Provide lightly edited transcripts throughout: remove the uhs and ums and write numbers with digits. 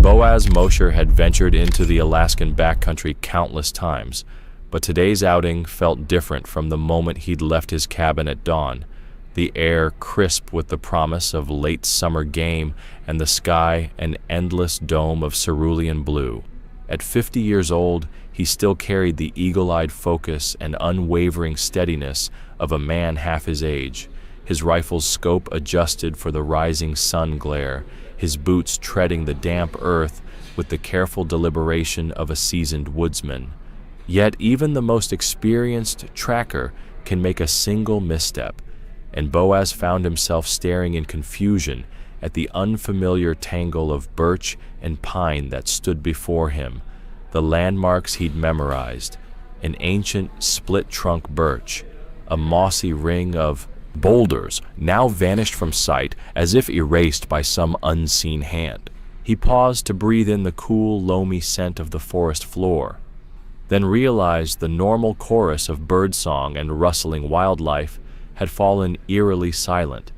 Boaz Mosher had ventured into the Alaskan backcountry countless times, but today's outing felt different from the moment he'd left his cabin at dawn, the air crisp with the promise of late summer game and the sky an endless dome of cerulean blue. At 50 years old, he still carried the eagle-eyed focus and unwavering steadiness of a man half his age, his rifle's scope adjusted for the rising sun glare, his boots treading the damp earth with the careful deliberation of a seasoned woodsman. Yet even the most experienced tracker can make a single misstep, and Boaz found himself staring in confusion at the unfamiliar tangle of birch and pine that stood before him, the landmarks he'd memorized, an ancient split-trunk birch, a mossy ring of boulders now vanished from sight as if erased by some unseen hand. He paused to breathe in the cool, loamy scent of the forest floor, then realized the normal chorus of birdsong and rustling wildlife had fallen eerily silent,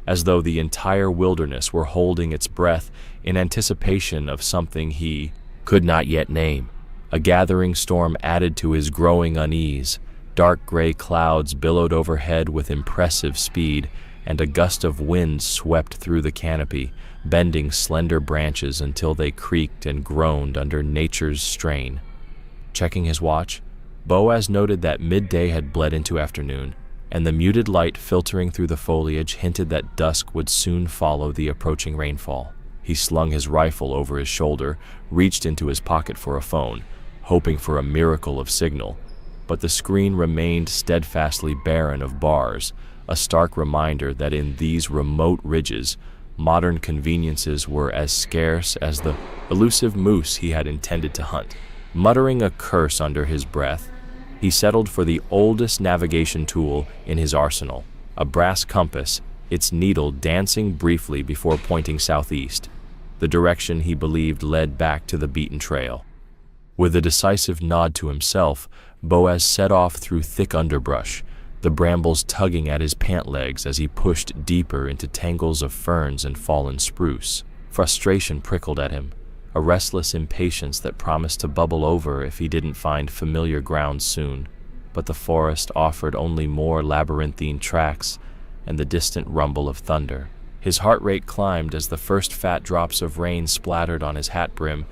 as though the entire wilderness were holding its breath in anticipation of something he could not yet name. A gathering storm added to his growing unease. Dark gray clouds billowed overhead with impressive speed, and a gust of wind swept through the canopy, bending slender branches until they creaked and groaned under nature's strain. Checking his watch, Boaz noted that midday had bled into afternoon, and the muted light filtering through the foliage hinted that dusk would soon follow the approaching rainfall. He slung his rifle over his shoulder, reached into his pocket for a phone, hoping for a miracle of signal, but the screen remained steadfastly barren of bars, a stark reminder that in these remote ridges, modern conveniences were as scarce as the elusive moose he had intended to hunt. Muttering a curse under his breath, he settled for the oldest navigation tool in his arsenal, a brass compass, its needle dancing briefly before pointing southeast, the direction he believed led back to the beaten trail. With a decisive nod to himself, Boaz set off through thick underbrush, the brambles tugging at his pant legs as he pushed deeper into tangles of ferns and fallen spruce. Frustration prickled at him, a restless impatience that promised to bubble over if he didn't find familiar ground soon. But the forest offered only more labyrinthine tracks and the distant rumble of thunder. His heart rate climbed as the first fat drops of rain splattered on his hat brim,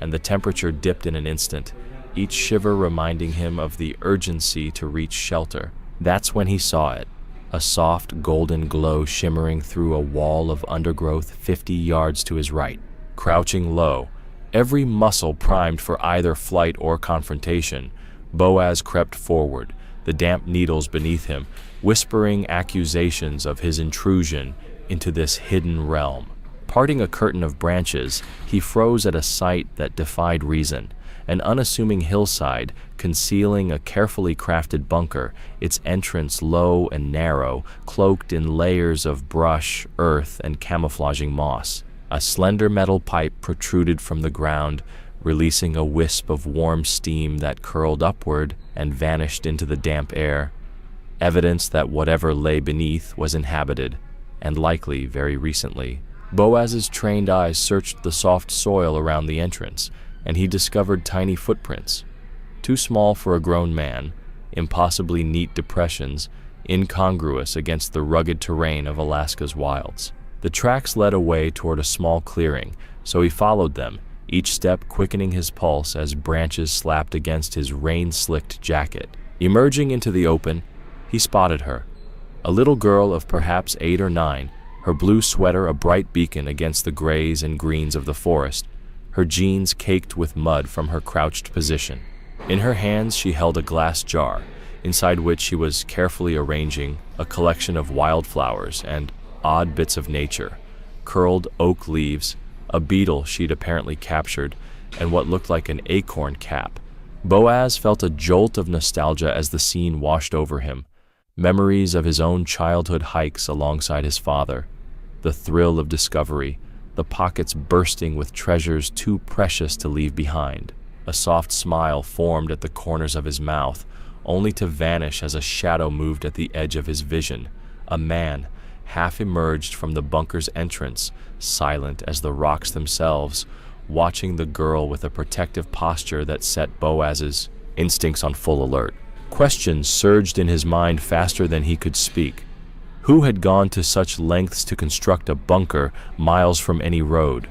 and the temperature dipped in an instant, each shiver reminding him of the urgency to reach shelter. That's when he saw it, a soft golden glow shimmering through a wall of undergrowth 50 yards to his right. Crouching low, every muscle primed for either flight or confrontation, Boaz crept forward, the damp needles beneath him, whispering accusations of his intrusion into this hidden realm. Parting a curtain of branches, he froze at a sight that defied reason, an unassuming hillside concealing a carefully crafted bunker, its entrance low and narrow, cloaked in layers of brush, earth, and camouflaging moss. A slender metal pipe protruded from the ground, releasing a wisp of warm steam that curled upward and vanished into the damp air, evidence that whatever lay beneath was inhabited, and likely very recently. Boaz's trained eyes searched the soft soil around the entrance, and he discovered tiny footprints, too small for a grown man, impossibly neat depressions, incongruous against the rugged terrain of Alaska's wilds. The tracks led away toward a small clearing, so he followed them, each step quickening his pulse as branches slapped against his rain-slicked jacket. Emerging into the open, he spotted her, a little girl of perhaps 8 or 9, her blue sweater a bright beacon against the grays and greens of the forest, her jeans caked with mud from her crouched position. In her hands she held a glass jar, inside which she was carefully arranging a collection of wildflowers and odd bits of nature, curled oak leaves, a beetle she'd apparently captured, and what looked like an acorn cap. Boaz felt a jolt of nostalgia as the scene washed over him, memories of his own childhood hikes alongside his father, the thrill of discovery, the pockets bursting with treasures too precious to leave behind. A soft smile formed at the corners of his mouth, only to vanish as a shadow moved at the edge of his vision, a man, half emerged from the bunker's entrance, silent as the rocks themselves, watching the girl with a protective posture that set Boaz's instincts on full alert. Questions surged in his mind faster than he could speak. Who had gone to such lengths to construct a bunker miles from any road?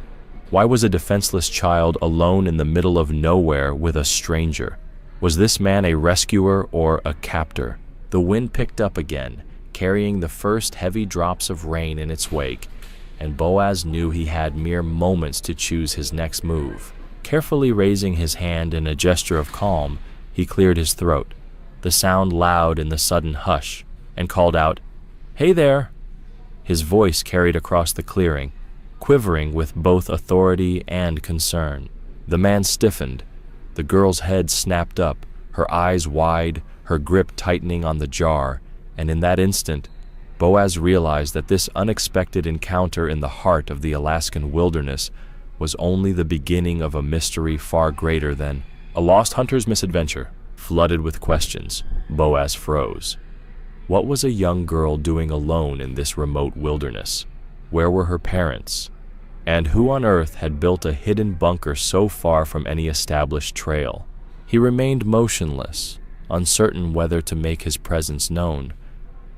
Why was a defenseless child alone in the middle of nowhere with a stranger? Was this man a rescuer or a captor? The wind picked up again, carrying the first heavy drops of rain in its wake, and Boaz knew he had mere moments to choose his next move. Carefully raising his hand in a gesture of calm, he cleared his throat, the sound loud in the sudden hush, and called out, "Hey there!" His voice carried across the clearing, quivering with both authority and concern. The man stiffened. The girl's head snapped up, her eyes wide, her grip tightening on the jar, and in that instant, Boaz realized that this unexpected encounter in the heart of the Alaskan wilderness was only the beginning of a mystery far greater than a lost hunter's misadventure. Flooded with questions, Boaz froze. What was a young girl doing alone in this remote wilderness? Where were her parents? And who on earth had built a hidden bunker so far from any established trail? He remained motionless, uncertain whether to make his presence known,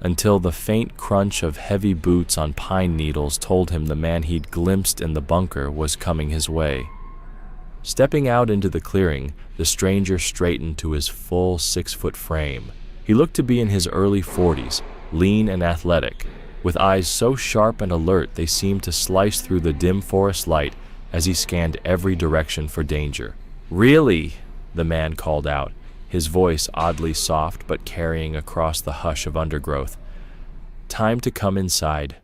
until the faint crunch of heavy boots on pine needles told him the man he'd glimpsed in the bunker was coming his way. Stepping out into the clearing, the stranger straightened to his full 6-foot frame. He looked to be in his early 40s, lean and athletic, with eyes so sharp and alert they seemed to slice through the dim forest light as he scanned every direction for danger. "Really?" the man called out, his voice oddly soft but carrying across the hush of undergrowth. "Time to come inside."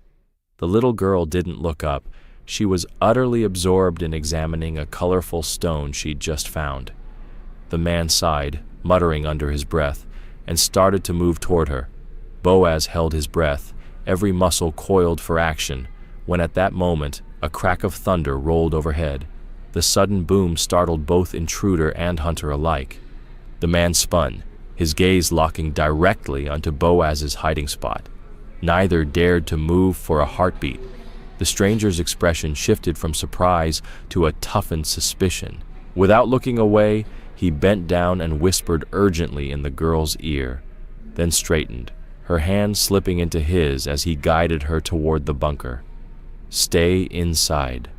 The little girl didn't look up. She was utterly absorbed in examining a colorful stone she'd just found. The man sighed, muttering under his breath, and started to move toward her. Boaz held his breath, every muscle coiled for action, when at that moment a crack of thunder rolled overhead. The sudden boom startled both intruder and hunter alike. The man spun, his gaze locking directly onto Boaz's hiding spot. Neither dared to move for a heartbeat. The stranger's expression shifted from surprise to a toughened suspicion. Without looking away, he bent down and whispered urgently in the girl's ear, then straightened, her hand slipping into his as he guided her toward the bunker. "Stay inside,"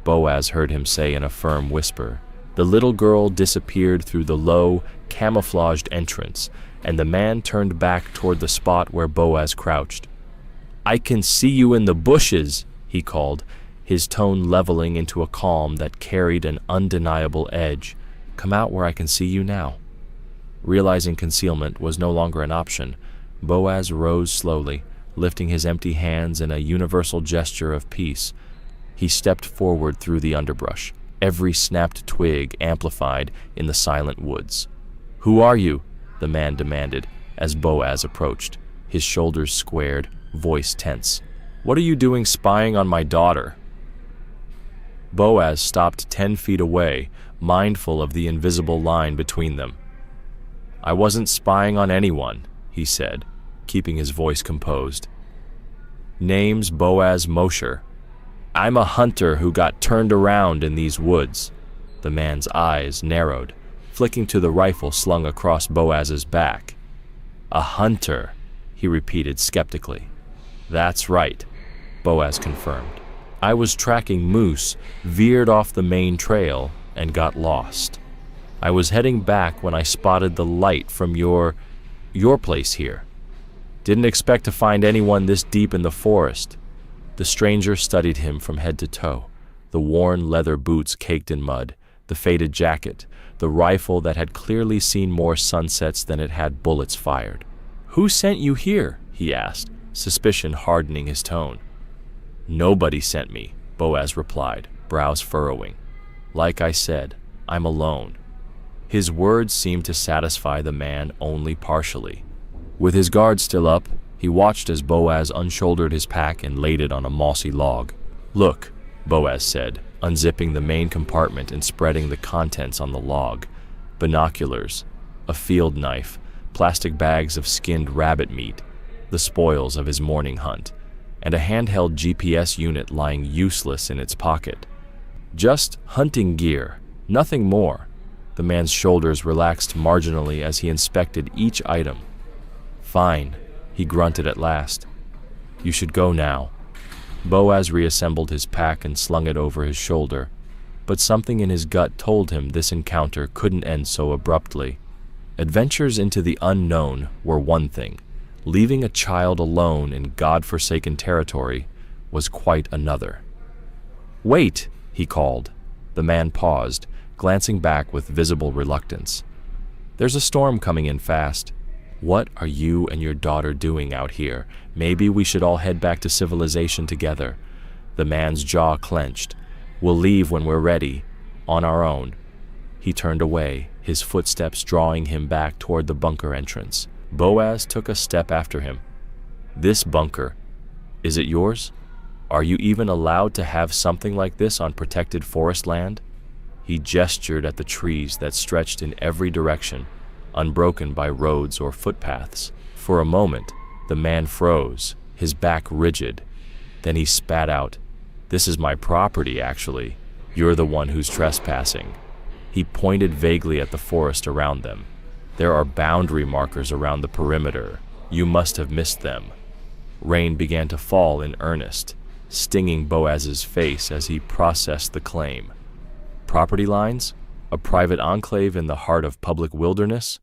Boaz heard him say in a firm whisper. The little girl disappeared through the low, camouflaged entrance, and the man turned back toward the spot where Boaz crouched. "I can see you in the bushes," he called, his tone leveling into a calm that carried an undeniable edge. "Come out where I can see you now." Realizing concealment was no longer an option, Boaz rose slowly, lifting his empty hands in a universal gesture of peace. He stepped forward through the underbrush, every snapped twig amplified in the silent woods. "Who are you?" the man demanded as Boaz approached, his shoulders squared, voice tense. "What are you doing spying on my daughter?" Boaz stopped 10 feet away, mindful of the invisible line between them. "I wasn't spying on anyone," he said, keeping his voice composed. "Name's Boaz Mosher. I'm a hunter who got turned around in these woods." The man's eyes narrowed, flicking to the rifle slung across Boaz's back. "A hunter," he repeated skeptically. "That's right," Boaz confirmed. "I was tracking moose, veered off the main trail, and got lost. I was heading back when I spotted the light from your place here. Didn't expect to find anyone this deep in the forest." The stranger studied him from head to toe, the worn leather boots caked in mud, the faded jacket, the rifle that had clearly seen more sunsets than it had bullets fired. "Who sent you here?" he asked, suspicion hardening his tone. "Nobody sent me," Boaz replied, brows furrowing. "Like I said, I'm alone." His words seemed to satisfy the man only partially. With his guard still up, he watched as Boaz unshouldered his pack and laid it on a mossy log. "Look," Boaz said, unzipping the main compartment and spreading the contents on the log. Binoculars, a field knife, plastic bags of skinned rabbit meat, the spoils of his morning hunt, and a handheld GPS unit lying useless in its pocket. Just hunting gear, nothing more. The man's shoulders relaxed marginally as he inspected each item. Fine, he grunted at last. You should go now. Boaz reassembled his pack and slung it over his shoulder, but something in his gut told him this encounter couldn't end so abruptly. Adventures into the unknown were one thing. Leaving a child alone in God-forsaken territory was quite another. Wait, he called. The man paused, glancing back with visible reluctance. There's a storm coming in fast. What are you and your daughter doing out here? Maybe we should all head back to civilization together. The man's jaw clenched. We'll leave when we're ready, on our own. He turned away, his footsteps drawing him back toward the bunker entrance. Boaz took a step after him. This bunker, is it yours? Are you even allowed to have something like this on protected forest land? He gestured at the trees that stretched in every direction, unbroken by roads or footpaths. For a moment, the man froze, his back rigid. Then he spat out, "This is my property, actually. You're the one who's trespassing." He pointed vaguely at the forest around them. "There are boundary markers around the perimeter. You must have missed them." Rain began to fall in earnest, stinging Boaz's face as he processed the claim. Property lines? A private enclave in the heart of public wilderness?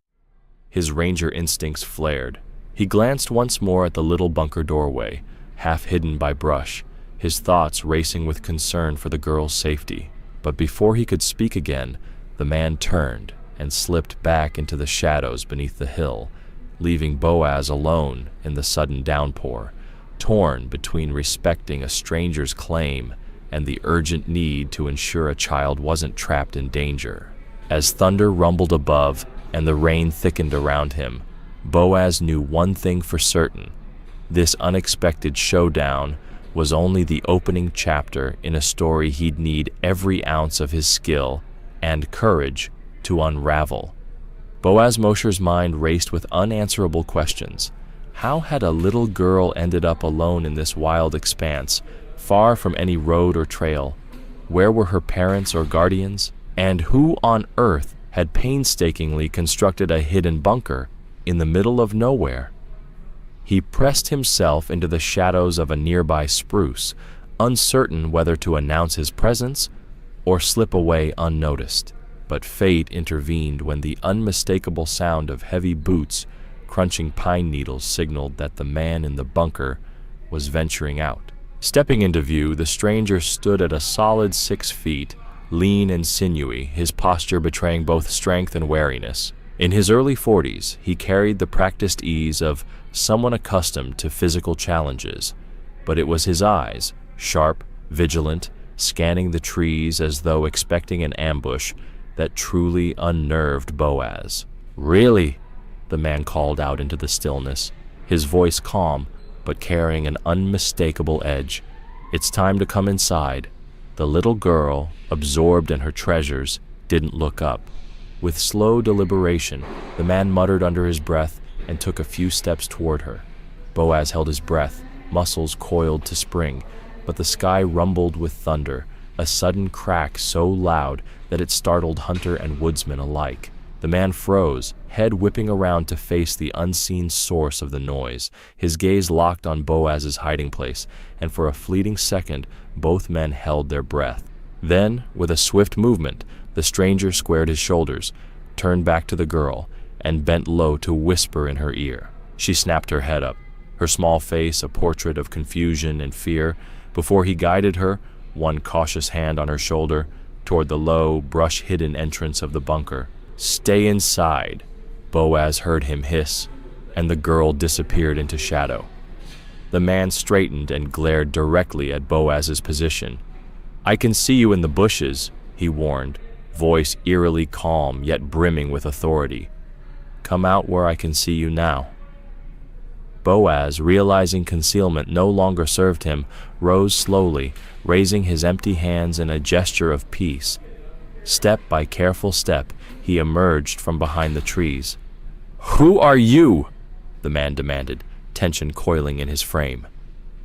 His ranger instincts flared. He glanced once more at the little bunker doorway, half hidden by brush, his thoughts racing with concern for the girl's safety. But before he could speak again, the man turned and slipped back into the shadows beneath the hill, leaving Boaz alone in the sudden downpour, torn between respecting a stranger's claim and the urgent need to ensure a child wasn't trapped in danger. As thunder rumbled above and the rain thickened around him, Boaz knew one thing for certain. This unexpected showdown was only the opening chapter in a story he'd need every ounce of his skill and courage to unravel. Boaz Mosher's mind raced with unanswerable questions. How had a little girl ended up alone in this wild expanse, far from any road or trail? Where were her parents or guardians? And who on earth had painstakingly constructed a hidden bunker in the middle of nowhere? He pressed himself into the shadows of a nearby spruce, uncertain whether to announce his presence or slip away unnoticed. But fate intervened when the unmistakable sound of heavy boots crunching pine needles signaled that the man in the bunker was venturing out. Stepping into view, the stranger stood at a solid 6 feet, lean and sinewy, his posture betraying both strength and wariness. In his early 40s, he carried the practiced ease of someone accustomed to physical challenges, but it was his eyes, sharp, vigilant, scanning the trees as though expecting an ambush, that truly unnerved Boaz. "Really?" the man called out into the stillness, his voice calm but carrying an unmistakable edge. "It's time to come inside." The little girl, absorbed in her treasures, didn't look up. With slow deliberation, the man muttered under his breath and took a few steps toward her. Boaz held his breath, muscles coiled to spring, but the sky rumbled with thunder, a sudden crack so loud that it startled hunter and woodsman alike. The man froze, head whipping around to face the unseen source of the noise, his gaze locked on Boaz's hiding place, and for a fleeting second, both men held their breath. Then, with a swift movement, the stranger squared his shoulders, turned back to the girl, and bent low to whisper in her ear. She snapped her head up, her small face a portrait of confusion and fear, before he guided her, one cautious hand on her shoulder, toward the low, brush-hidden entrance of the bunker. "Stay inside," Boaz heard him hiss, and the girl disappeared into shadow. The man straightened and glared directly at Boaz's position. "I can see you in the bushes," he warned, voice eerily calm yet brimming with authority. "Come out where I can see you now." Boaz, realizing concealment no longer served him, rose slowly, raising his empty hands in a gesture of peace. Step by careful step, he emerged from behind the trees. "Who are you?" the man demanded, tension coiling in his frame.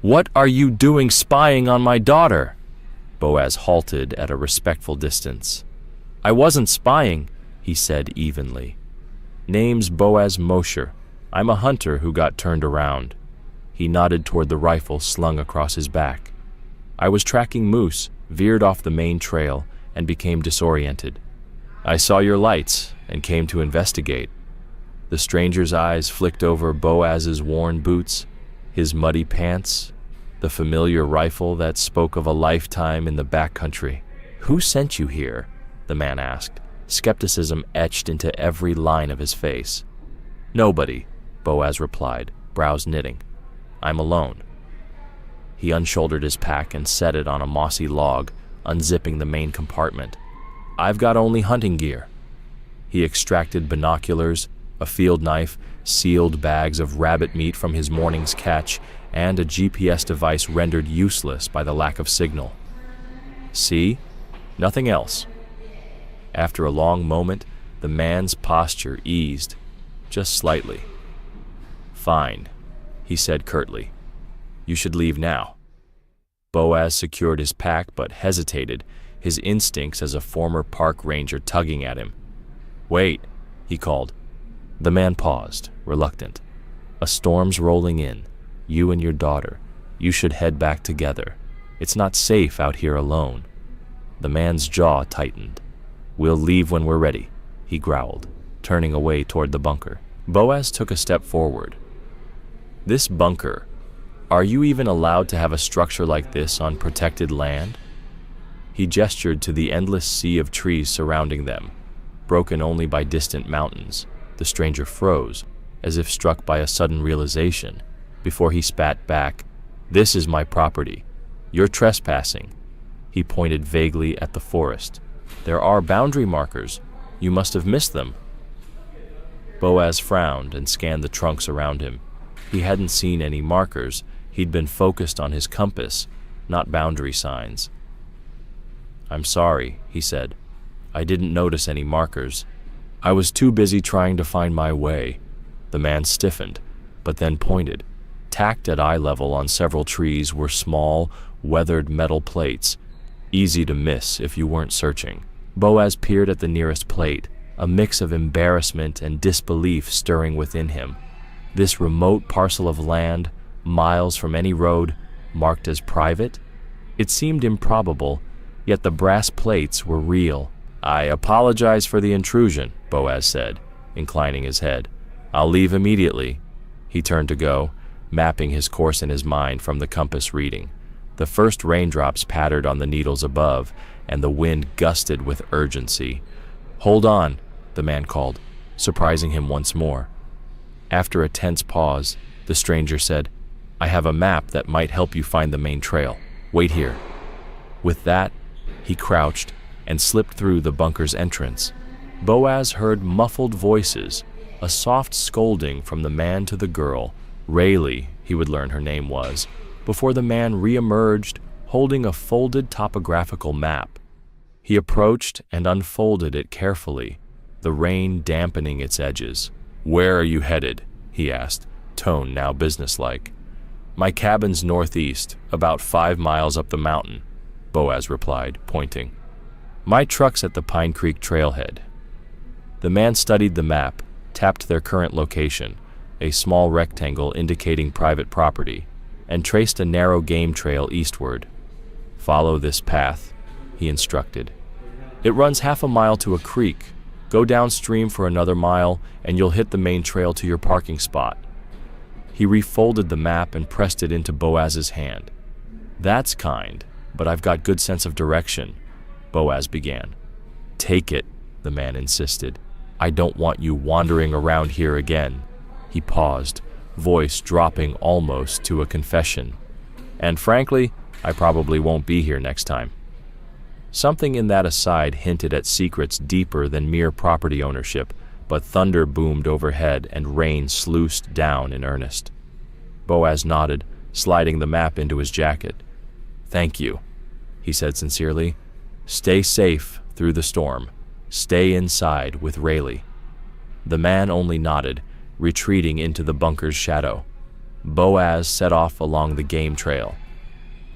"What are you doing spying on my daughter?" Boaz halted at a respectful distance. "I wasn't spying," he said evenly. "Name's Boaz Mosher. I'm a hunter who got turned around." He nodded toward the rifle slung across his back. "I was tracking moose, veered off the main trail, and became disoriented. I saw your lights and came to investigate." The stranger's eyes flicked over Boaz's worn boots, his muddy pants, the familiar rifle that spoke of a lifetime in the backcountry. "Who sent you here?" the man asked, skepticism etched into every line of his face. "Nobody," Boaz replied, brows knitting. "I'm alone." He unshouldered his pack and set it on a mossy log, unzipping the main compartment. "I've got only hunting gear." He extracted binoculars, a field knife, sealed bags of rabbit meat from his morning's catch, and a GPS device rendered useless by the lack of signal. "See? Nothing else." After a long moment, the man's posture eased, just slightly. "Fine," he said curtly. "You should leave now." Boaz secured his pack but hesitated, his instincts as a former park ranger tugging at him. "Wait," he called. The man paused, reluctant. "A storm's rolling in. You and your daughter. You should head back together. It's not safe out here alone." The man's jaw tightened. "We'll leave when we're ready," he growled, turning away toward the bunker. Boaz took a step forward. "This bunker, are you even allowed to have a structure like this on protected land?" He gestured to the endless sea of trees surrounding them, broken only by distant mountains. The stranger froze, as if struck by a sudden realization, before he spat back, "This is my property. You're trespassing." He pointed vaguely at the forest. "There are boundary markers. You must have missed them." Boaz frowned and scanned the trunks around him. He hadn't seen any markers. He'd been focused on his compass, not boundary signs. "I'm sorry," he said. "I didn't notice any markers. I was too busy trying to find my way." The man stiffened, but then pointed. Tacked at eye level on several trees were small, weathered metal plates, easy to miss if you weren't searching. Boaz peered at the nearest plate, a mix of embarrassment and disbelief stirring within him. This remote parcel of land, miles from any road, marked as private? It seemed improbable, yet the brass plates were real. "I apologize for the intrusion," Boaz said, inclining his head. "I'll leave immediately." He turned to go, mapping his course in his mind from the compass reading. The first raindrops pattered on the needles above, and the wind gusted with urgency. "Hold on," the man called, surprising him once more. After a tense pause, the stranger said, "I have a map that might help you find the main trail. Wait here." With that, he crouched and slipped through the bunker's entrance. Boaz heard muffled voices, a soft scolding from the man to the girl, Rayleigh, he would learn her name was, before the man re-emerged holding a folded topographical map. He approached and unfolded it carefully, the rain dampening its edges. "Where are you headed?" he asked, tone now businesslike. "My cabin's northeast, about 5 miles up the mountain," Boaz replied, pointing. "My truck's at the Pine Creek trailhead." The man studied the map, tapped their current location, a small rectangle indicating private property, and traced a narrow game trail eastward. "Follow this path," he instructed. "It runs half a mile to a creek. Go downstream for another mile, and you'll hit the main trail to your parking spot." He refolded the map and pressed it into Boaz's hand. "That's kind, but I've got good sense of direction," Boaz began. "Take it," the man insisted. "I don't want you wandering around here again." He paused, voice dropping almost to a confession. "And frankly, I probably won't be here next time." Something in that aside hinted at secrets deeper than mere property ownership, but thunder boomed overhead and rain sluiced down in earnest. Boaz nodded, sliding the map into his jacket. "Thank you," he said sincerely. "Stay safe through the storm. Stay inside with Rayleigh." The man only nodded, retreating into the bunker's shadow. Boaz set off along the game trail.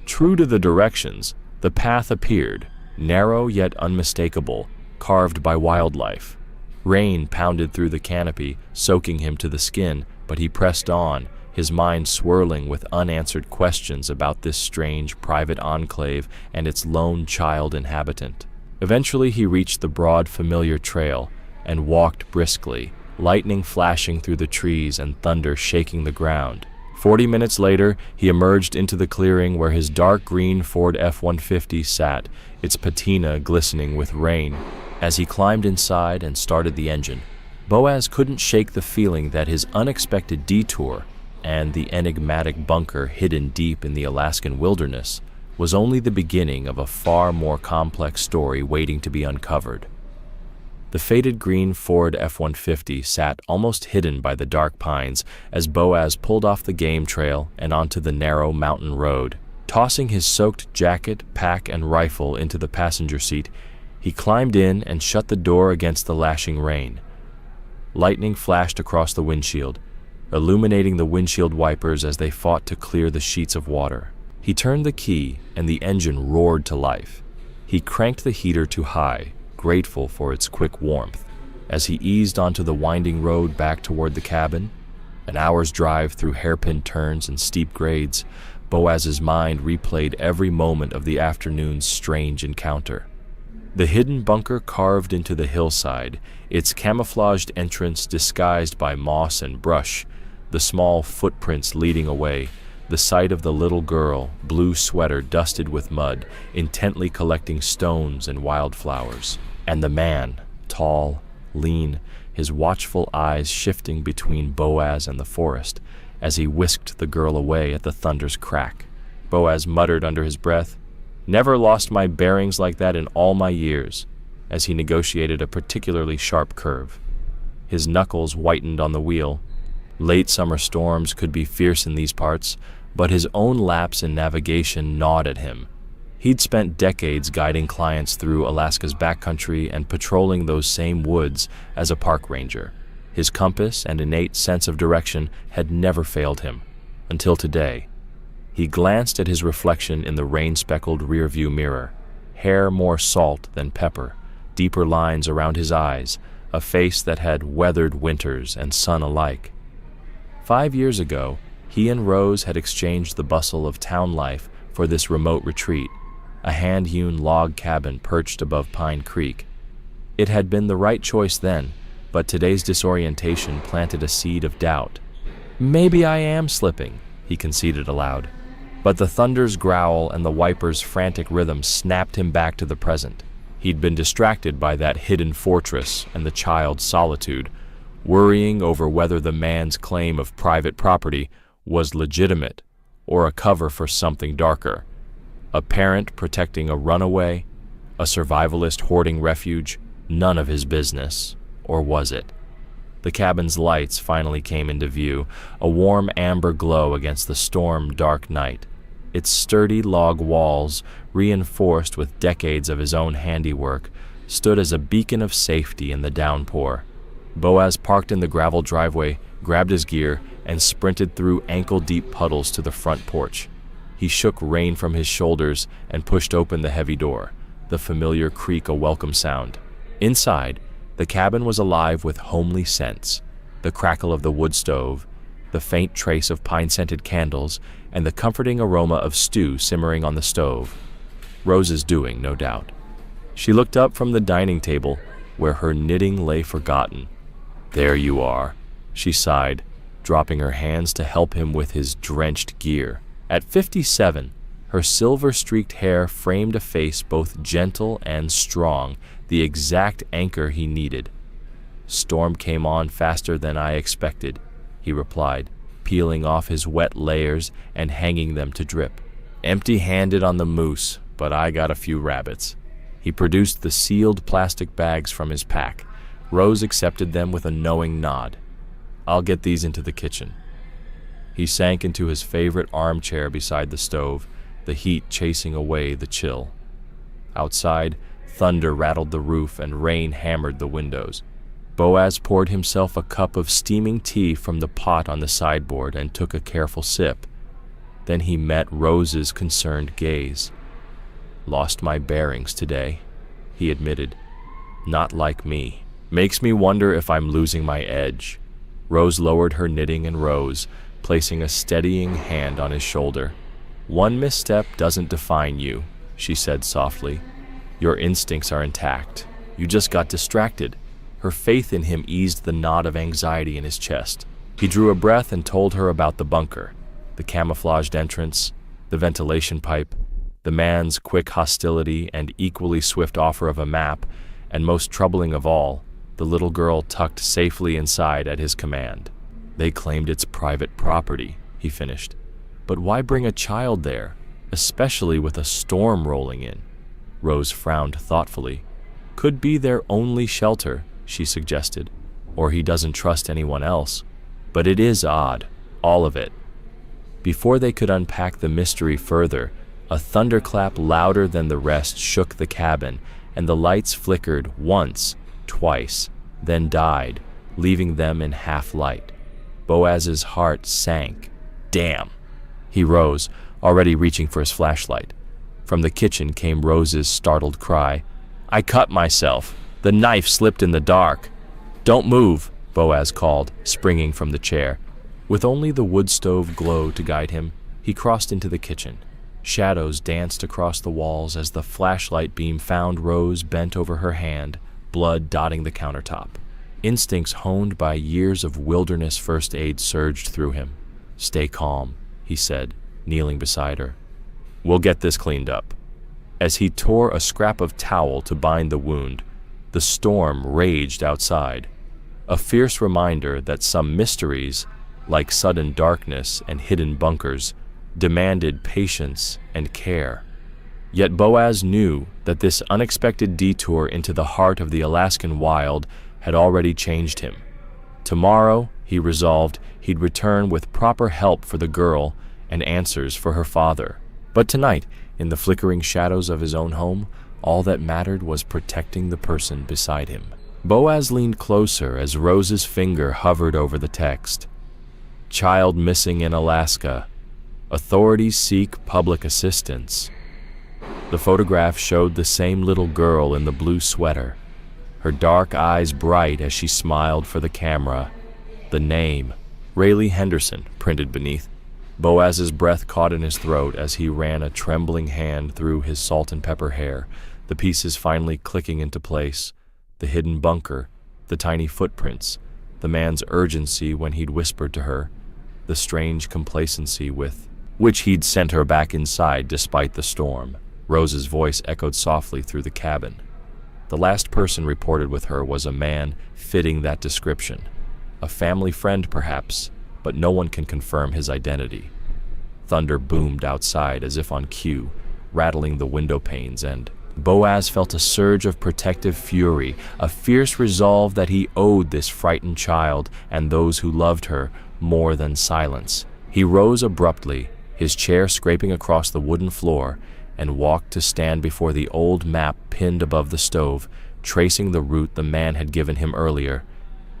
True to the directions, The path appeared, narrow yet unmistakable, carved by wildlife. Rain pounded through the canopy, soaking him to the skin, but he pressed on, his mind swirling with unanswered questions about this strange private enclave and its lone child inhabitant. Eventually he reached the broad, familiar trail and walked briskly, lightning flashing through the trees and thunder shaking the ground. 40 minutes later, he emerged into the clearing where his dark green Ford F-150 sat, its patina glistening with rain. As he climbed inside and started the engine, Boaz couldn't shake the feeling that his unexpected detour and the enigmatic bunker hidden deep in the Alaskan wilderness was only the beginning of a far more complex story waiting to be uncovered. The faded green Ford F-150 sat almost hidden by the dark pines as Boaz pulled off the game trail and onto the narrow mountain road. Tossing his soaked jacket, pack, and rifle into the passenger seat, he climbed in and shut the door against the lashing rain. Lightning flashed across the windshield, illuminating the windshield wipers as they fought to clear the sheets of water. He turned the key and the engine roared to life. He cranked the heater to high, grateful for its quick warmth. As he eased onto the winding road back toward the cabin, an hour's drive through hairpin turns and steep grades, Boaz's mind replayed every moment of the afternoon's strange encounter. The hidden bunker carved into the hillside, its camouflaged entrance disguised by moss and brush, the small footprints leading away, the sight of the little girl, blue sweater dusted with mud, intently collecting stones and wildflowers, and the man, tall, lean, his watchful eyes shifting between Boaz and the forest as he whisked the girl away at the thunder's crack. Boaz muttered under his breath, "Never lost my bearings like that in all my years," as he negotiated a particularly sharp curve. His knuckles whitened on the wheel. Late summer storms could be fierce in these parts, but his own lapse in navigation gnawed at him. He'd spent decades guiding clients through Alaska's backcountry and patrolling those same woods as a park ranger. His compass and innate sense of direction had never failed him, until today. He glanced at his reflection in the rain-speckled rearview mirror, hair more salt than pepper, deeper lines around his eyes, a face that had weathered winters and sun alike. 5 years ago, he and Rose had exchanged the bustle of town life for this remote retreat, a hand-hewn log cabin perched above Pine Creek. It had been the right choice then, but today's disorientation planted a seed of doubt. "Maybe I am slipping," he conceded aloud. But the thunder's growl and the wiper's frantic rhythm snapped him back to the present. He'd been distracted by that hidden fortress and the child's solitude, worrying over whether the man's claim of private property was legitimate or a cover for something darker. A parent protecting a runaway, a survivalist hoarding refuge, none of his business. Or was it? The cabin's lights finally came into view, a warm amber glow against the storm-dark night. Its sturdy log walls, reinforced with decades of his own handiwork, stood as a beacon of safety in the downpour. Boaz parked in the gravel driveway, grabbed his gear, and sprinted through ankle-deep puddles to the front porch. He shook rain from his shoulders and pushed open the heavy door, the familiar creak a welcome sound. Inside, the cabin was alive with homely scents, the crackle of the wood stove, the faint trace of pine-scented candles, and the comforting aroma of stew simmering on the stove. Rose's doing, no doubt. She looked up from the dining table, where her knitting lay forgotten. "There you are," she sighed, dropping her hands to help him with his drenched gear. At 57, her silver-streaked hair framed a face both gentle and strong, the exact anchor he needed. "Storm came on faster than I expected," he replied, peeling off his wet layers and hanging them to drip. "Empty-handed on the moose, but I got a few rabbits." He produced the sealed plastic bags from his pack. Rose accepted them with a knowing nod. "I'll get these into the kitchen." He sank into his favorite armchair beside the stove, the heat chasing away the chill. Outside, thunder rattled the roof and rain hammered the windows. Boaz poured himself a cup of steaming tea from the pot on the sideboard and took a careful sip. Then he met Rose's concerned gaze. "Lost my bearings today," he admitted. "Not like me. Makes me wonder if I'm losing my edge." Rose lowered her knitting and rose, placing a steadying hand on his shoulder. "One misstep doesn't define you," she said softly. "Your instincts are intact. You just got distracted." Her faith in him eased the knot of anxiety in his chest. He drew a breath and told her about the bunker, the camouflaged entrance, the ventilation pipe, the man's quick hostility and equally swift offer of a map, and most troubling of all, the little girl tucked safely inside at his command. "They claimed it's private property," he finished. "But why bring a child there, especially with a storm rolling in?" Rose frowned thoughtfully. "Could be their only shelter," she suggested, "or he doesn't trust anyone else. But it is odd, all of it." Before they could unpack the mystery further, a thunderclap louder than the rest shook the cabin, and the lights flickered once, twice, then died, leaving them in half-light. Boaz's heart sank. "Damn!" He rose, already reaching for his flashlight. From the kitchen came Rose's startled cry. "I cut myself. The knife slipped in the dark." "Don't move," Boaz called, springing from the chair. With only the wood stove glow to guide him, he crossed into the kitchen. Shadows danced across the walls as the flashlight beam found Rose bent over her hand, blood dotting the countertop. Instincts honed by years of wilderness first aid surged through him. "Stay calm," he said, kneeling beside her. "We'll get this cleaned up." As he tore a scrap of towel to bind the wound, the storm raged outside, a fierce reminder that some mysteries, like sudden darkness and hidden bunkers, demanded patience and care. Yet Boaz knew that this unexpected detour into the heart of the Alaskan wild had already changed him. Tomorrow, he resolved, he'd return with proper help for the girl and answers for her father. But tonight, in the flickering shadows of his own home, all that mattered was protecting the person beside him. Boaz leaned closer as Rose's finger hovered over the text. "Child missing in Alaska. Authorities seek public assistance." The photograph showed the same little girl in the blue sweater, her dark eyes bright as she smiled for the camera. The name, Rayleigh Henderson, printed beneath. Boaz's breath caught in his throat as he ran a trembling hand through his salt and pepper hair, the pieces finally clicking into place. The hidden bunker, the tiny footprints, the man's urgency when he'd whispered to her, the strange complacency with which he'd sent her back inside despite the storm. Rose's voice echoed softly through the cabin. The last person reported with her was a man fitting that description. A family friend, perhaps, but no one can confirm his identity. Thunder boomed outside as if on cue, rattling the window panes, and Boaz felt a surge of protective fury, a fierce resolve that he owed this frightened child and those who loved her more than silence. He rose abruptly, his chair scraping across the wooden floor, and walked to stand before the old map pinned above the stove, tracing the route the man had given him earlier.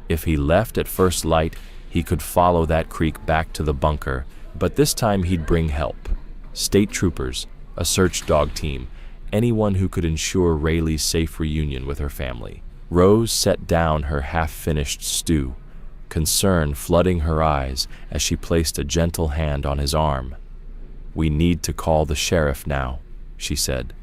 If he left at first light, he could follow that creek back to the bunker, but this time he'd bring help. State troopers, a search dog team, anyone who could ensure Rayleigh's safe reunion with her family. Rose set down her half-finished stew, concern flooding her eyes as she placed a gentle hand on his arm. "We need to call the sheriff now," she said,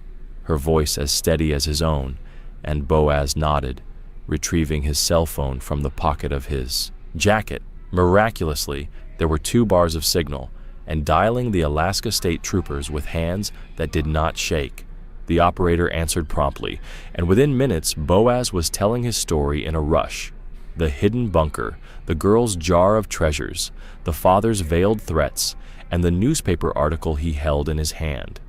her voice as steady as his own, and Boaz nodded, retrieving his cell phone from the pocket of his jacket. Miraculously, there were 2 bars of signal, and dialing the Alaska State Troopers with hands that did not shake. The operator answered promptly, and within minutes Boaz was telling his story in a rush. The hidden bunker, the girl's jar of treasures, the father's veiled threats, and the newspaper article he held in his hand.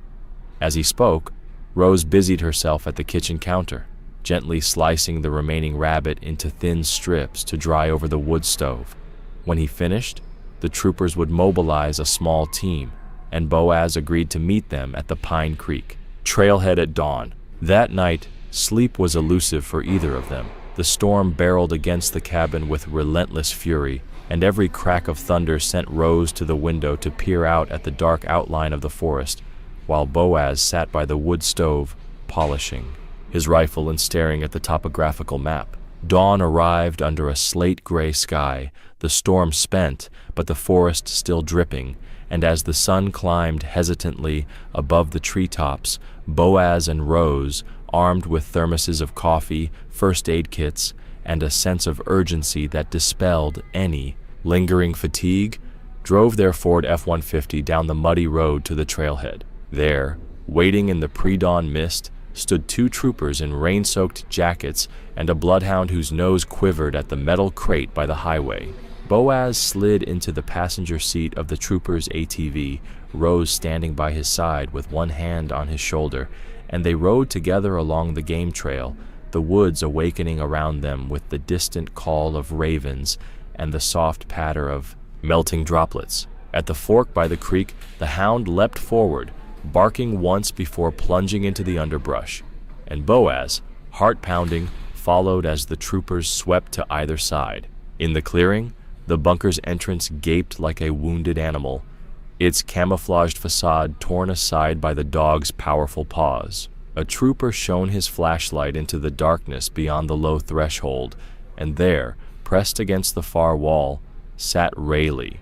As he spoke, Rose busied herself at the kitchen counter, gently slicing the remaining rabbit into thin strips to dry over the wood stove. When he finished, the troopers would mobilize a small team, and Boaz agreed to meet them at the Pine Creek trailhead at dawn. That night, sleep was elusive for either of them. The storm barreled against the cabin with relentless fury, and every crack of thunder sent Rose to the window to peer out at the dark outline of the forest. while Boaz sat by the wood stove, polishing his rifle and staring at the topographical map. Dawn arrived under a slate-gray sky, the storm spent, but the forest still dripping, and as the sun climbed hesitantly above the treetops, Boaz and Rose, armed with thermoses of coffee, first aid kits, and a sense of urgency that dispelled any lingering fatigue, drove their Ford F-150 down the muddy road to the trailhead. There, waiting in the pre-dawn mist, stood two troopers in rain-soaked jackets and a bloodhound whose nose quivered at the metal crate by the highway. Boaz slid into the passenger seat of the trooper's ATV, Rose standing by his side with one hand on his shoulder, and they rode together along the game trail, the woods awakening around them with the distant call of ravens and the soft patter of melting droplets. At the fork by the creek, the hound leapt forward, barking once before plunging into the underbrush, and Boaz, heart-pounding, followed as the troopers swept to either side. In the clearing, the bunker's entrance gaped like a wounded animal, its camouflaged facade torn aside by the dog's powerful paws. A trooper shone his flashlight into the darkness beyond the low threshold, and there, pressed against the far wall, sat Rayleigh,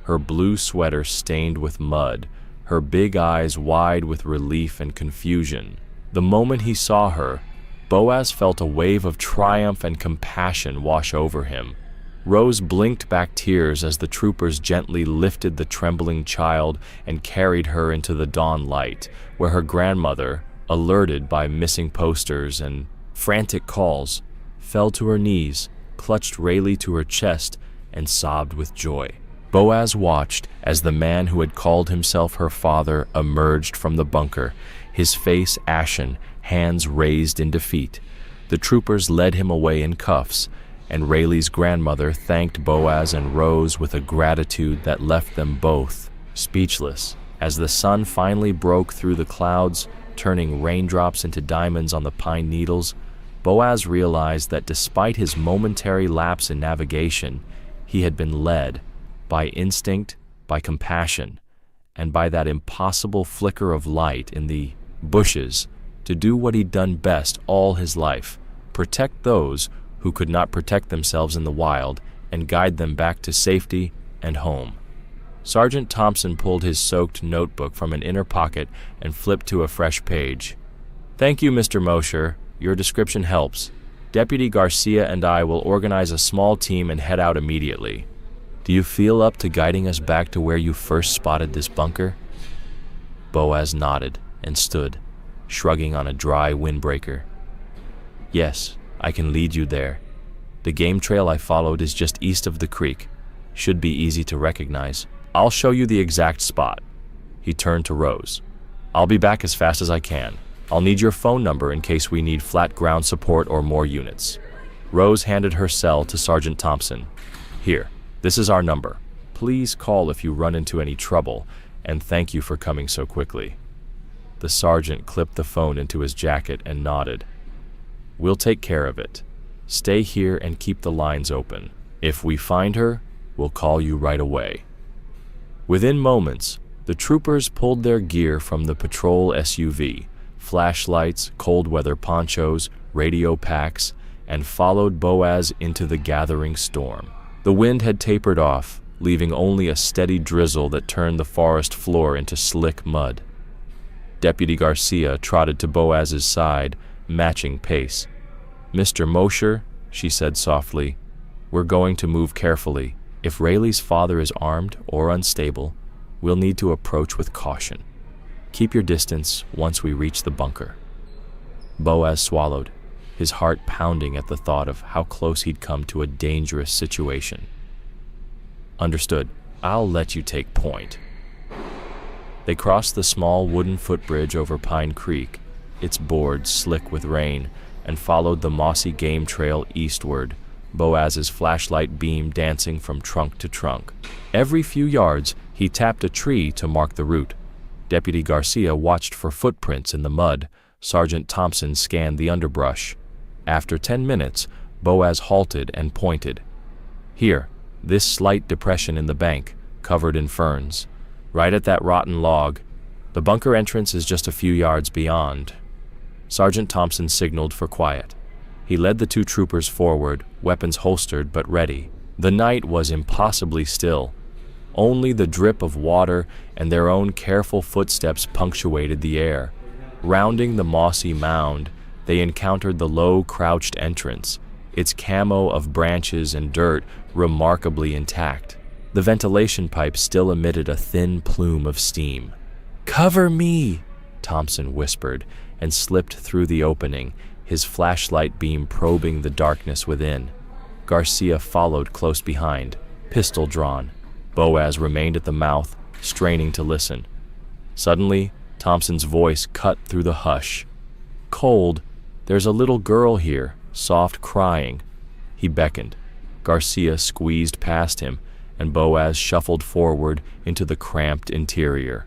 her blue sweater stained with mud, her big eyes wide with relief and confusion. The moment he saw her, Boaz felt a wave of triumph and compassion wash over him. Rose blinked back tears as the troopers gently lifted the trembling child and carried her into the dawn light, where her grandmother, alerted by missing posters and frantic calls, fell to her knees, clutched Rayleigh to her chest, and sobbed with joy. Boaz watched as the man who had called himself her father emerged from the bunker, his face ashen, hands raised in defeat. The troopers led him away in cuffs, and Rayleigh's grandmother thanked Boaz and Rose with a gratitude that left them both speechless. As the sun finally broke through the clouds, turning raindrops into diamonds on the pine needles, Boaz realized that despite his momentary lapse in navigation, he had been led by instinct, by compassion, and by that impossible flicker of light in the bushes to do what he'd done best all his life: protect those who could not protect themselves in the wild and guide them back to safety and home. Sergeant Thompson pulled his soaked notebook from an inner pocket and flipped to a fresh page. "Thank you, Mr. Mosher. Your description helps. Deputy Garcia and I will organize a small team and head out immediately. Do you feel up to guiding us back to where you first spotted this bunker?" Boaz nodded and stood, shrugging on a dry windbreaker. "Yes, I can lead you there. The game trail I followed is just east of the creek. Should be easy to recognize. I'll show you the exact spot." He turned to Rose. "I'll be back as fast as I can. I'll need your phone number in case we need flat ground support or more units." Rose handed her cell to Sergeant Thompson. "Here, this is our number. Please call if you run into any trouble, and thank you for coming so quickly." The sergeant clipped the phone into his jacket and nodded. "We'll take care of it. Stay here and keep the lines open. If we find her, we'll call you right away." Within moments, the troopers pulled their gear from the patrol SUV, flashlights, cold weather ponchos, radio packs, and followed Boaz into the gathering storm. The wind had tapered off, leaving only a steady drizzle that turned the forest floor into slick mud. Deputy Garcia trotted to Boaz's side, matching pace. "Mr. Mosher," she said softly, "we're going to move carefully. If Rayleigh's father is armed or unstable, we'll need to approach with caution. Keep your distance once we reach the bunker." Boaz swallowed, his heart pounding at the thought of how close he'd come to a dangerous situation. "Understood. I'll let you take point." They crossed the small wooden footbridge over Pine Creek, its boards slick with rain, and followed the mossy game trail eastward, Boaz's flashlight beam dancing from trunk to trunk. Every few yards, he tapped a tree to mark the route. Deputy Garcia watched for footprints in the mud. Sergeant Thompson scanned the underbrush. After 10 minutes, Boaz halted and pointed. "Here, this slight depression in the bank, covered in ferns. Right at that rotten log." The bunker entrance is just a few yards beyond. Sergeant Thompson signaled for quiet. He led the two troopers forward, weapons holstered but ready. The night was impossibly still. Only the drip of water and their own careful footsteps punctuated the air. Rounding the mossy mound, they encountered the low, crouched entrance, its camo of branches and dirt remarkably intact. The ventilation pipe still emitted a thin plume of steam. "Cover me!" Thompson whispered, and slipped through the opening, his flashlight beam probing the darkness within. Garcia followed close behind, pistol drawn. Boaz remained at the mouth, straining to listen. Suddenly, Thompson's voice cut through the hush. "Cold, there's a little girl here, soft crying." He beckoned. Garcia squeezed past him, and Boaz shuffled forward into the cramped interior.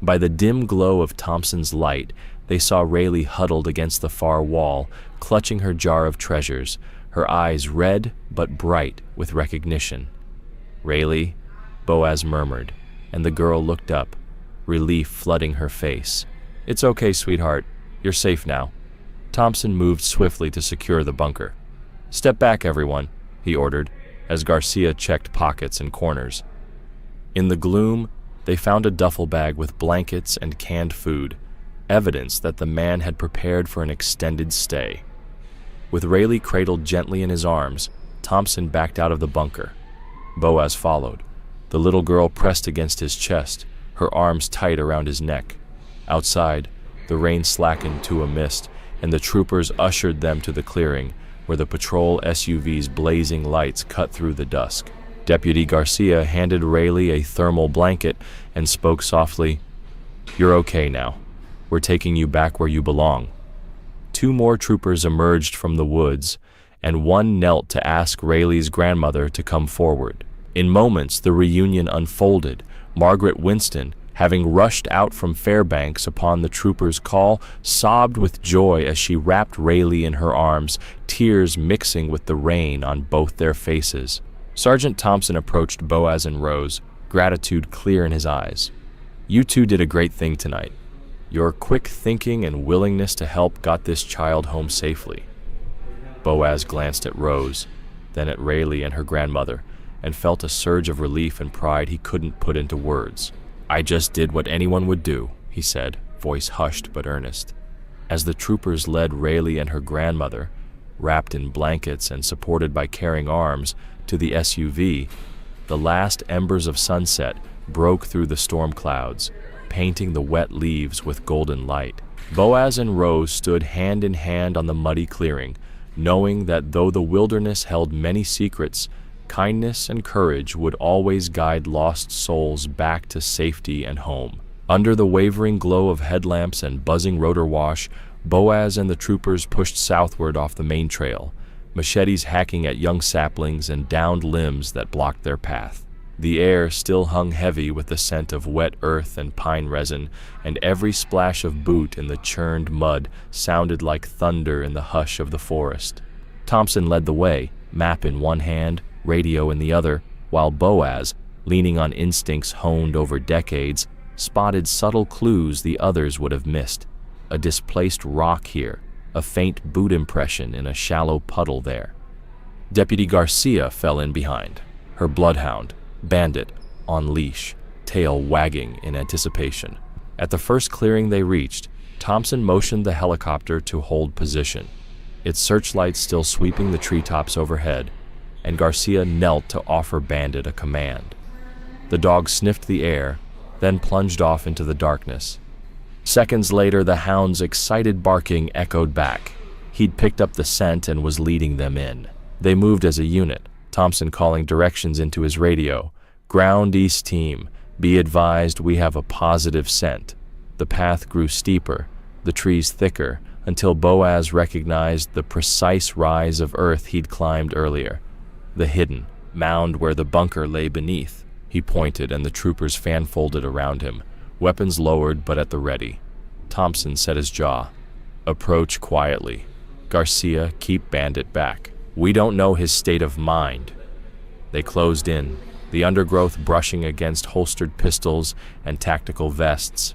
By the dim glow of Thompson's light, they saw Rayleigh huddled against the far wall, clutching her jar of treasures, her eyes red but bright with recognition. "Rayleigh," Boaz murmured, and the girl looked up, relief flooding her face. "It's okay, sweetheart. You're safe now." Thompson moved swiftly to secure the bunker. "Step back, everyone," he ordered, as Garcia checked pockets and corners. In the gloom, they found a duffel bag with blankets and canned food, evidence that the man had prepared for an extended stay. With Rayleigh cradled gently in his arms, Thompson backed out of the bunker. Boaz followed, the little girl pressed against his chest, her arms tight around his neck. Outside, the rain slackened to a mist, and the troopers ushered them to the clearing, where the patrol SUV's blazing lights cut through the dusk. Deputy Garcia handed Rayleigh a thermal blanket and spoke softly, "You're okay now. We're taking you back where you belong." Two more troopers emerged from the woods, and one knelt to ask Rayleigh's grandmother to come forward. In moments, the reunion unfolded. Margaret Winston, having rushed out from Fairbanks upon the trooper's call, sobbed with joy as she wrapped Rayleigh in her arms, tears mixing with the rain on both their faces. Sergeant Thompson approached Boaz and Rose, gratitude clear in his eyes. "You two did a great thing tonight. Your quick thinking and willingness to help got this child home safely." Boaz glanced at Rose, then at Rayleigh and her grandmother, and felt a surge of relief and pride he couldn't put into words. "I just did what anyone would do," he said, voice hushed but earnest. As the troopers led Rayleigh and her grandmother, wrapped in blankets and supported by caring arms, to the SUV, the last embers of sunset broke through the storm clouds, painting the wet leaves with golden light. Boaz and Rose stood hand in hand on the muddy clearing, knowing that though the wilderness held many secrets, kindness and courage would always guide lost souls back to safety and home. Under the wavering glow of headlamps and buzzing rotor wash, Boaz and the troopers pushed southward off the main trail, machetes hacking at young saplings and downed limbs that blocked their path. The air still hung heavy with the scent of wet earth and pine resin, and every splash of boot in the churned mud sounded like thunder in the hush of the forest. Thompson led the way, map in one hand, radio in the other, while Boaz, leaning on instincts honed over decades, spotted subtle clues the others would have missed. A displaced rock here, a faint boot impression in a shallow puddle there. Deputy Garcia fell in behind, her bloodhound, Bandit, on leash, tail wagging in anticipation. At the first clearing they reached, Thompson motioned the helicopter to hold position, its searchlights still sweeping the treetops overhead, and Garcia knelt to offer Bandit a command. The dog sniffed the air, then plunged off into the darkness. Seconds later, the hound's excited barking echoed back. He'd picked up the scent and was leading them in. They moved as a unit, Thompson calling directions into his radio. "Ground East team, be advised we have a positive scent." The path grew steeper, the trees thicker, until Boaz recognized the precise rise of earth he'd climbed earlier. The hidden mound where the bunker lay beneath. He pointed, and the troopers fan-folded around him, weapons lowered but at the ready. Thompson set his jaw. "Approach quietly. Garcia, keep Bandit back. We don't know his state of mind." They closed in, the undergrowth brushing against holstered pistols and tactical vests.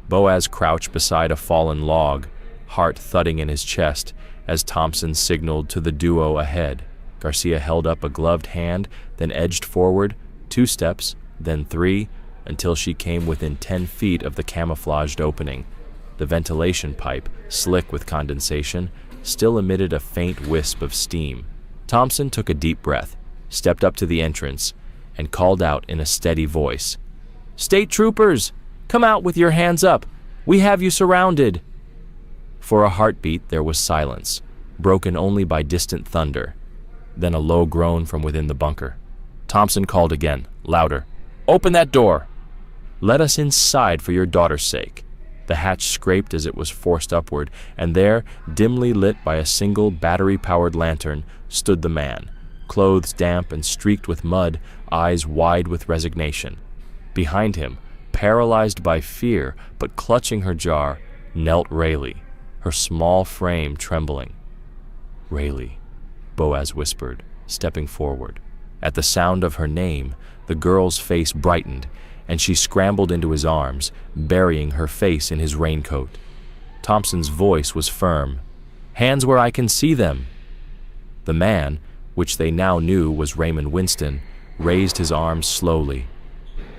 Boaz crouched beside a fallen log, heart thudding in his chest as Thompson signaled to the duo ahead. Garcia held up a gloved hand, then edged forward, 2 steps, then 3, until she came within 10 feet of the camouflaged opening. The ventilation pipe, slick with condensation, still emitted a faint wisp of steam. Thompson took a deep breath, stepped up to the entrance, and called out in a steady voice, "State troopers, come out with your hands up. We have you surrounded." For a heartbeat there was silence, broken only by distant thunder, then a low groan from within the bunker. Thompson called again, louder, "Open that door! Let us inside for your daughter's sake." The hatch scraped as it was forced upward, and there, dimly lit by a single battery-powered lantern, stood the man, clothes damp and streaked with mud, eyes wide with resignation. Behind him, paralyzed by fear but clutching her jar, knelt Rayleigh, her small frame trembling. "Rayleigh," Boaz whispered, stepping forward. At the sound of her name, the girl's face brightened, and she scrambled into his arms, burying her face in his raincoat. Thompson's voice was firm. "Hands where I can see them." The man, which they now knew was Raymond Winston, raised his arms slowly.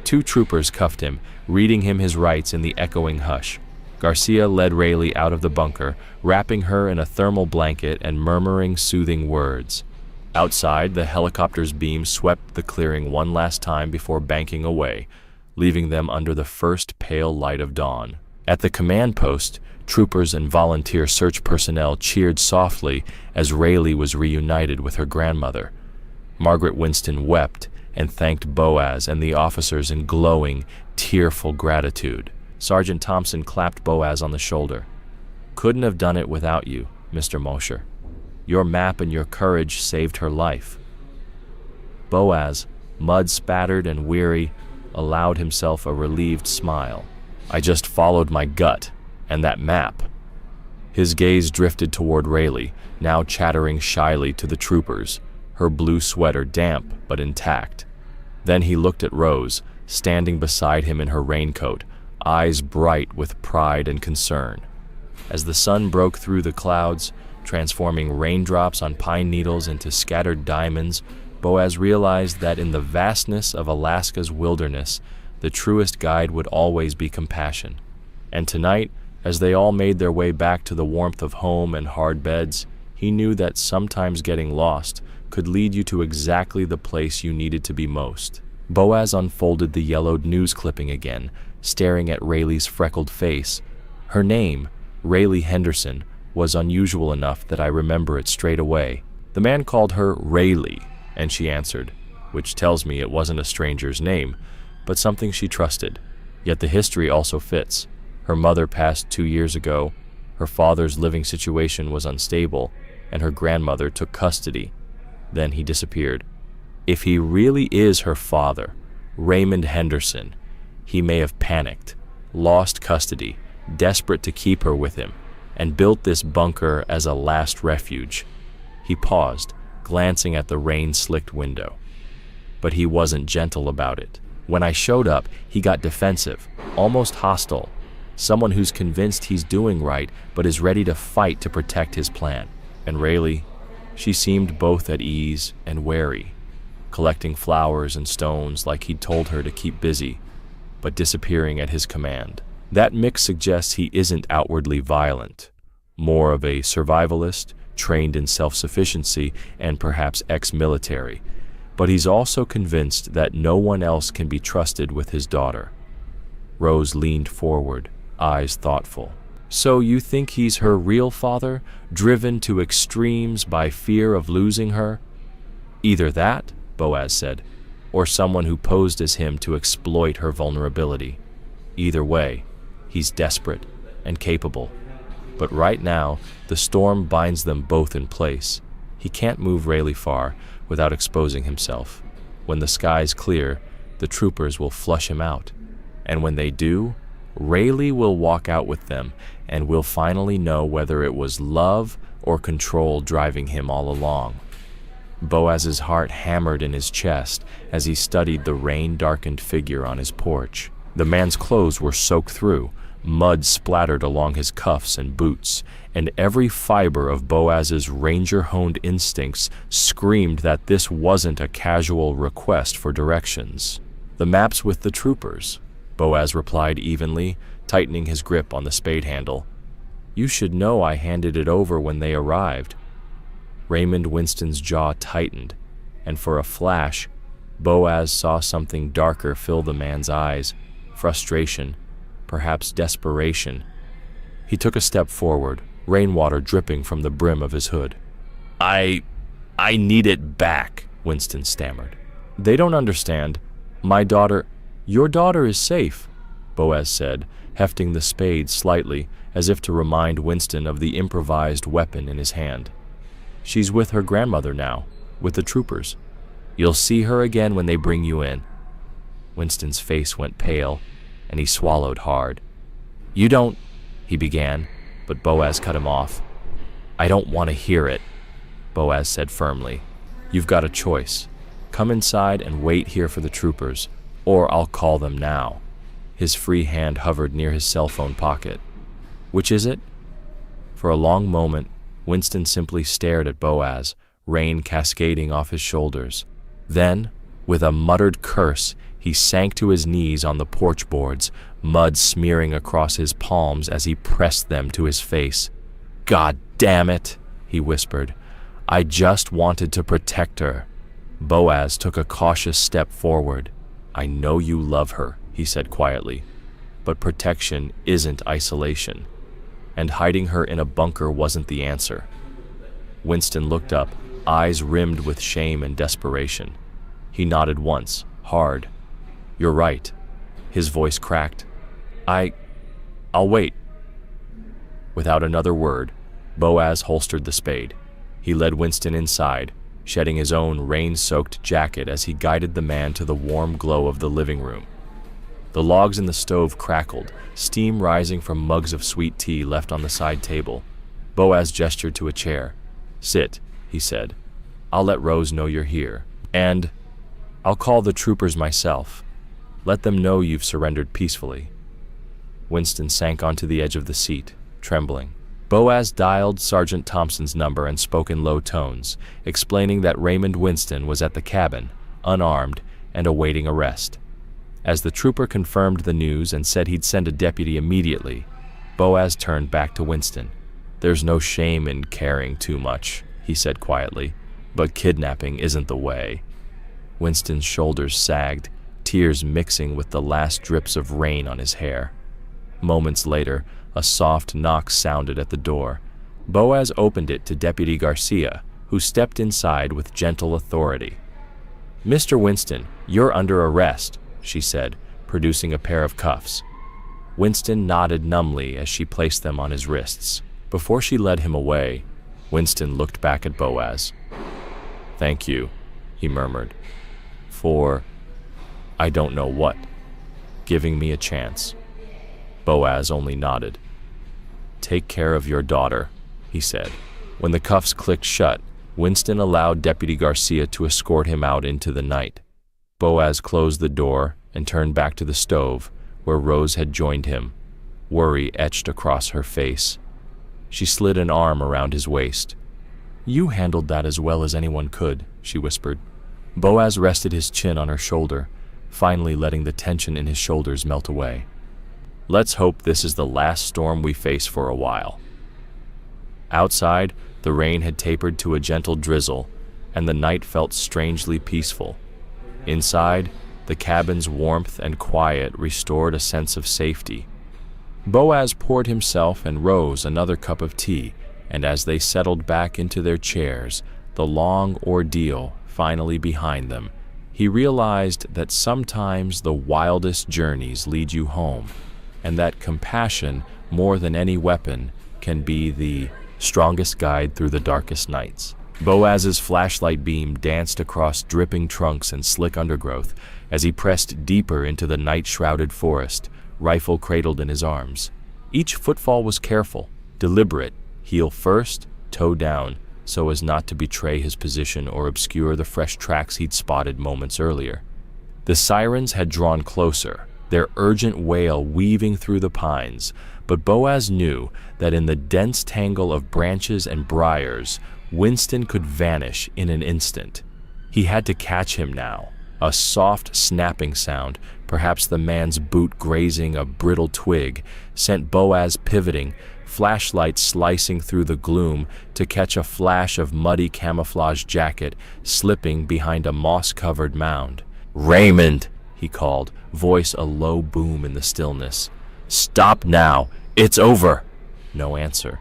2 troopers cuffed him, reading him his rights in the echoing hush. Garcia led Rayleigh out of the bunker, wrapping her in a thermal blanket and murmuring soothing words. Outside, the helicopter's beam swept the clearing one last time before banking away, leaving them under the first pale light of dawn. At the command post, troopers and volunteer search personnel cheered softly as Rayleigh was reunited with her grandmother. Margaret Winston wept and thanked Boaz and the officers in glowing, tearful gratitude. Sergeant Thompson clapped Boaz on the shoulder. "Couldn't have done it without you, Mr. Mosher. Your map and your courage saved her life." Boaz, mud-spattered and weary, allowed himself a relieved smile. "I just followed my gut, and that map." His gaze drifted toward Rayleigh, now chattering shyly to the troopers, her blue sweater damp but intact. Then he looked at Rose, standing beside him in her raincoat, eyes bright with pride and concern. As the sun broke through the clouds, transforming raindrops on pine needles into scattered diamonds, Boaz realized that in the vastness of Alaska's wilderness, the truest guide would always be compassion. And tonight, as they all made their way back to the warmth of home and hard beds, he knew that sometimes getting lost could lead you to exactly the place you needed to be most. Boaz unfolded the yellowed news clipping again, staring at Rayleigh's freckled face. Her name, Rayleigh Henderson, was unusual enough that I remember it straight away. The man called her Rayleigh, and she answered, which tells me it wasn't a stranger's name, but something she trusted. Yet the history also fits. Her mother passed 2 years ago, her father's living situation was unstable, and her grandmother took custody. Then he disappeared. If he really is her father, Raymond Henderson, he may have panicked, lost custody, desperate to keep her with him, and built this bunker as a last refuge. He paused, glancing at the rain-slicked window. But he wasn't gentle about it. When I showed up, he got defensive, almost hostile, someone who's convinced he's doing right but is ready to fight to protect his plan. And Rayleigh, she seemed both at ease and wary, collecting flowers and stones like he'd told her to keep busy, but disappearing at his command. That mix suggests he isn't outwardly violent, more of a survivalist, trained in self-sufficiency and perhaps ex-military, but he's also convinced that no one else can be trusted with his daughter. Rose leaned forward, eyes thoughtful. "So you think he's her real father, driven to extremes by fear of losing her?" "Either that," Boaz said, "or someone who posed as him to exploit her vulnerability. Either way, he's desperate and capable. But right now, the storm binds them both in place. He can't move Rayleigh far without exposing himself. When the skies clear, the troopers will flush him out. And when they do, Rayleigh will walk out with them, and we'll finally know whether it was love or control driving him all along." Boaz's heart hammered in his chest as he studied the rain-darkened figure on his porch. The man's clothes were soaked through, Mud splattered along his cuffs and boots, and every fiber of Boaz's ranger-honed instincts screamed that this wasn't a casual request for directions. "The map's with the troopers," Boaz replied evenly, tightening his grip on the spade handle. "You should know I handed it over when they arrived." Raymond Winston's jaw tightened, and for a flash, Boaz saw something darker fill the man's eyes: frustration, perhaps desperation. He took a step forward, rainwater dripping from the brim of his hood. I need it back," Winston stammered. "They don't understand. Your daughter is safe," Boaz said, hefting the spade slightly as if to remind Winston of the improvised weapon in his hand. "She's with her grandmother now, with the troopers. You'll see her again when they bring you in." Winston's face went pale, and he swallowed hard. "You don't," he began, but Boaz cut him off. "I don't want to hear it," Boaz said firmly. "You've got a choice. Come inside and wait here for the troopers, or I'll call them now." His free hand hovered near his cell phone pocket. "Which is it?" For a long moment, Winston simply stared at Boaz, rain cascading off his shoulders. Then, with a muttered curse, he sank to his knees on the porch boards, mud smearing across his palms as he pressed them to his face. "God damn it," he whispered. "I just wanted to protect her." Boaz took a cautious step forward. "I know you love her," he said quietly, "but protection isn't isolation, and hiding her in a bunker wasn't the answer." Winston looked up, eyes rimmed with shame and desperation. He nodded once, hard. "You're right." His voice cracked. I'll wait." Without another word, Boaz holstered the spade. He led Winston inside, shedding his own rain-soaked jacket as he guided the man to the warm glow of the living room. The logs in the stove crackled, steam rising from mugs of sweet tea left on the side table. Boaz gestured to a chair. "Sit," he said. "I'll let Rose know you're here. And I'll call the troopers myself. Let them know you've surrendered peacefully." Winston sank onto the edge of the seat, trembling. Boaz dialed Sergeant Thompson's number and spoke in low tones, explaining that Raymond Winston was at the cabin, unarmed, and awaiting arrest. As the trooper confirmed the news and said he'd send a deputy immediately, Boaz turned back to Winston. "There's no shame in caring too much," he said quietly, "but kidnapping isn't the way." Winston's shoulders sagged, tears mixing with the last drips of rain on his hair. Moments later, a soft knock sounded at the door. Boaz opened it to Deputy Garcia, who stepped inside with gentle authority. "Mr. Winston, you're under arrest," she said, producing a pair of cuffs. Winston nodded numbly as she placed them on his wrists. Before she led him away, Winston looked back at Boaz. "Thank you," he murmured, "for I don't know what, giving me a chance." Boaz only nodded. "Take care of your daughter," he said. When the cuffs clicked shut, Winston allowed Deputy Garcia to escort him out into the night. Boaz closed the door and turned back to the stove, where Rose had joined him, worry etched across her face. She slid an arm around his waist. "You handled that as well as anyone could," she whispered. Boaz rested his chin on her shoulder, finally letting the tension in his shoulders melt away. "Let's hope this is the last storm we face for a while." Outside, the rain had tapered to a gentle drizzle, and the night felt strangely peaceful. Inside, the cabin's warmth and quiet restored a sense of safety. Boaz poured himself and Rose another cup of tea, and as they settled back into their chairs, the long ordeal finally behind them, he realized that sometimes the wildest journeys lead you home, and that compassion, more than any weapon, can be the strongest guide through the darkest nights. Boaz's flashlight beam danced across dripping trunks and slick undergrowth as he pressed deeper into the night-shrouded forest, rifle cradled in his arms. Each footfall was careful, deliberate, heel first, toe down, so as not to betray his position or obscure the fresh tracks he'd spotted moments earlier. The sirens had drawn closer, their urgent wail weaving through the pines. But Boaz knew that in the dense tangle of branches and briars, Winston could vanish in an instant. He had to catch him now. A soft snapping sound, perhaps the man's boot grazing a brittle twig, sent Boaz pivoting, flashlight slicing through the gloom to catch a flash of muddy camouflage jacket slipping behind a moss-covered mound. "Raymond!" he called, voice a low boom in the stillness. "Stop now! It's over!" No answer.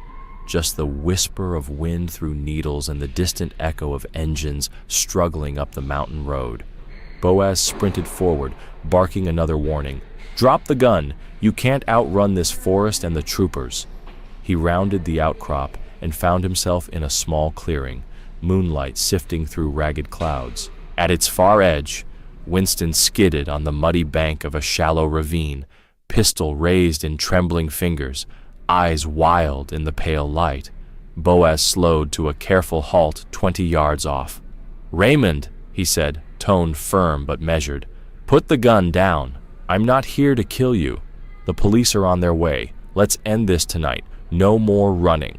Just the whisper of wind through needles and the distant echo of engines struggling up the mountain road. Boaz sprinted forward, barking another warning. "Drop the gun! You can't outrun this forest and the troopers!" He rounded the outcrop and found himself in a small clearing, moonlight sifting through ragged clouds. At its far edge, Winston skidded on the muddy bank of a shallow ravine, pistol raised in trembling fingers, eyes wild in the pale light. Boaz slowed to a careful halt 20 yards off. "Raymond," he said, tone firm but measured, "put the gun down. I'm not here to kill you. The police are on their way. Let's end this tonight. No more running."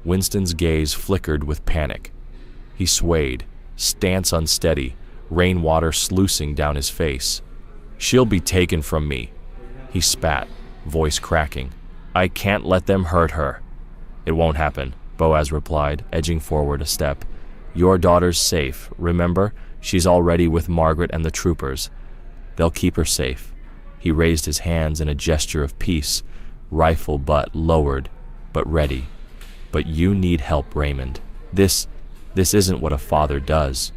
Winston's gaze flickered with panic. He swayed, stance unsteady, rainwater sluicing down his face. "She'll be taken from me." He spat, voice cracking. "I can't let them hurt her." "It won't happen," Boaz replied, edging forward a step. "Your daughter's safe, remember? She's already with Margaret and the troopers. They'll keep her safe." He raised his hands in a gesture of peace, rifle butt lowered, but ready. "But you need help, Raymond. This isn't what a father does."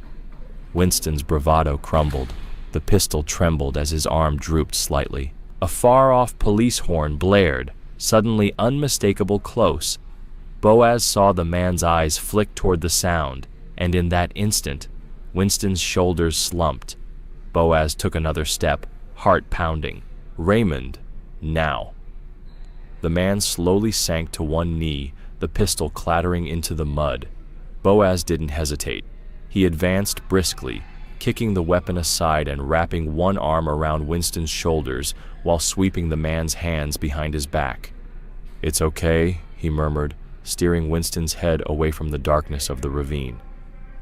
Winston's bravado crumbled. The pistol trembled as his arm drooped slightly. A far-off police horn blared, suddenly unmistakable close. Boaz saw the man's eyes flick toward the sound, and in that instant, Winston's shoulders slumped. Boaz took another step, heart pounding. "Raymond, now." The man slowly sank to one knee, the pistol clattering into the mud. Boaz didn't hesitate. He advanced briskly, kicking the weapon aside and wrapping one arm around Winston's shoulders while sweeping the man's hands behind his back. "It's okay," he murmured, steering Winston's head away from the darkness of the ravine.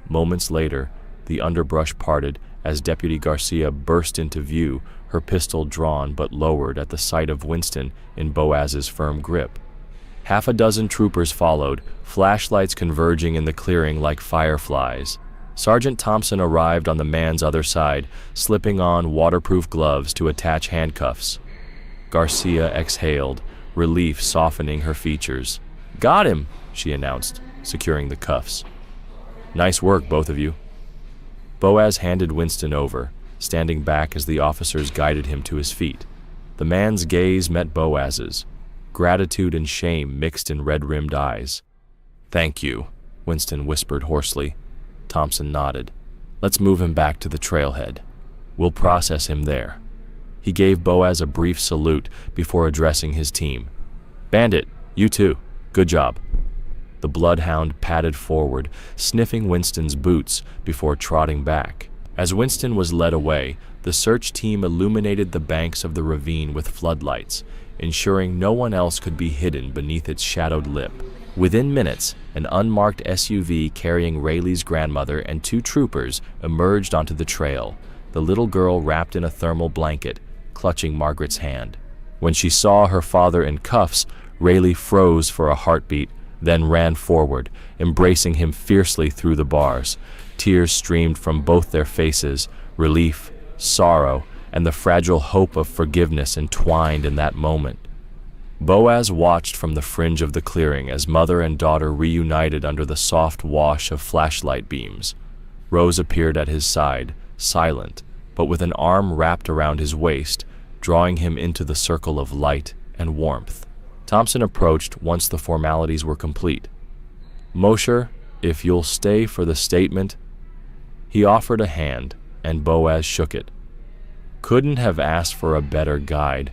Moments later, the underbrush parted as Deputy Garcia burst into view, her pistol drawn but lowered at the sight of Winston in Boaz's firm grip. Half a dozen troopers followed, flashlights converging in the clearing like fireflies. Sergeant Thompson arrived on the man's other side, slipping on waterproof gloves to attach handcuffs. Garcia exhaled, relief softening her features. "Got him," she announced, securing the cuffs. "Nice work, both of you." Boaz handed Winston over, standing back as the officers guided him to his feet. The man's gaze met Boaz's. Gratitude and shame mixed in red-rimmed eyes. "Thank you," Winston whispered hoarsely. Thompson nodded. "Let's move him back to the trailhead. We'll process him there." He gave Boaz a brief salute before addressing his team. "Bandit, you too. Good job." The bloodhound padded forward, sniffing Winston's boots before trotting back. As Winston was led away, the search team illuminated the banks of the ravine with floodlights, ensuring no one else could be hidden beneath its shadowed lip. Within minutes, an unmarked SUV carrying Rayleigh's grandmother and 2 troopers emerged onto the trail, the little girl wrapped in a thermal blanket, clutching Margaret's hand. When she saw her father in cuffs, Rayleigh froze for a heartbeat, then ran forward, embracing him fiercely through the bars. Tears streamed from both their faces, relief, sorrow, and the fragile hope of forgiveness entwined in that moment. Boaz watched from the fringe of the clearing as mother and daughter reunited under the soft wash of flashlight beams. Rose appeared at his side, silent, but with an arm wrapped around his waist, drawing him into the circle of light and warmth. Thompson approached once the formalities were complete. "Mosher, if you'll stay for the statement." He offered a hand, and Boaz shook it. "Couldn't have asked for a better guide.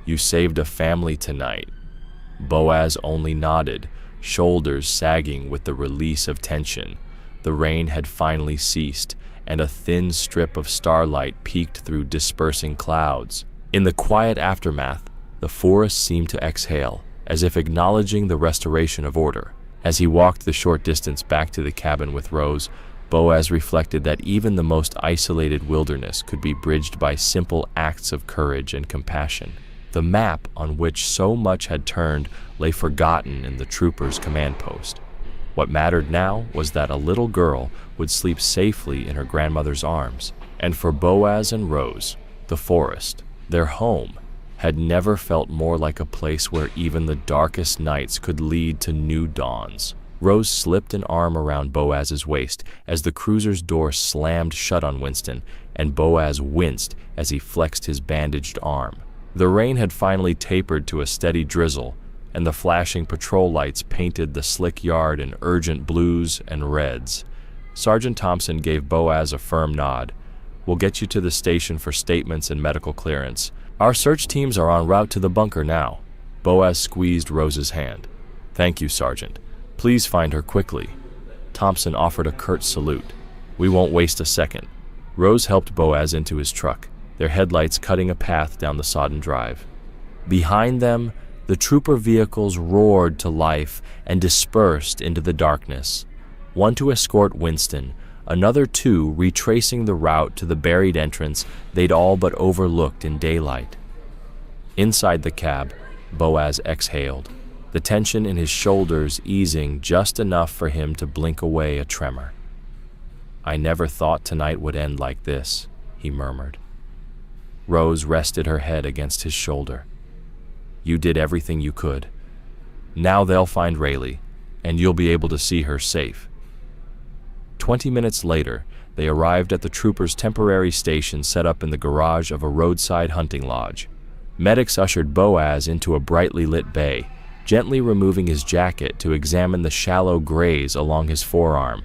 You saved a family tonight." Boaz only nodded, shoulders sagging with the release of tension. The rain had finally ceased, and a thin strip of starlight peeked through dispersing clouds. In the quiet aftermath, the forest seemed to exhale, as if acknowledging the restoration of order. As he walked the short distance back to the cabin with Rose, Boaz reflected that even the most isolated wilderness could be bridged by simple acts of courage and compassion. The map on which so much had turned lay forgotten in the troopers' command post. What mattered now was that a little girl would sleep safely in her grandmother's arms. And for Boaz and Rose, the forest, their home, had never felt more like a place where even the darkest nights could lead to new dawns. Rose slipped an arm around Boaz's waist as the cruiser's door slammed shut on Winston, and Boaz winced as he flexed his bandaged arm. The rain had finally tapered to a steady drizzle, and the flashing patrol lights painted the slick yard in urgent blues and reds. Sergeant Thompson gave Boaz a firm nod. "We'll get you to the station for statements and medical clearance. Our search teams are en route to the bunker now." Boaz squeezed Rose's hand. "Thank you, Sergeant. Please find her quickly." Thompson offered a curt salute. "We won't waste a second." Rose helped Boaz into his truck, their headlights cutting a path down the sodden drive. Behind them, the trooper vehicles roared to life and dispersed into the darkness. One to escort Winston, another two retracing the route to the buried entrance they'd all but overlooked in daylight. Inside the cab, Boaz exhaled, the tension in his shoulders easing just enough for him to blink away a tremor. "I never thought tonight would end like this," he murmured. Rose rested her head against his shoulder. "You did everything you could. Now they'll find Rayleigh, and you'll be able to see her safe." 20 minutes later, they arrived at the troopers' temporary station set up in the garage of a roadside hunting lodge. Medics ushered Boaz into a brightly lit bay, gently removing his jacket to examine the shallow graze along his forearm.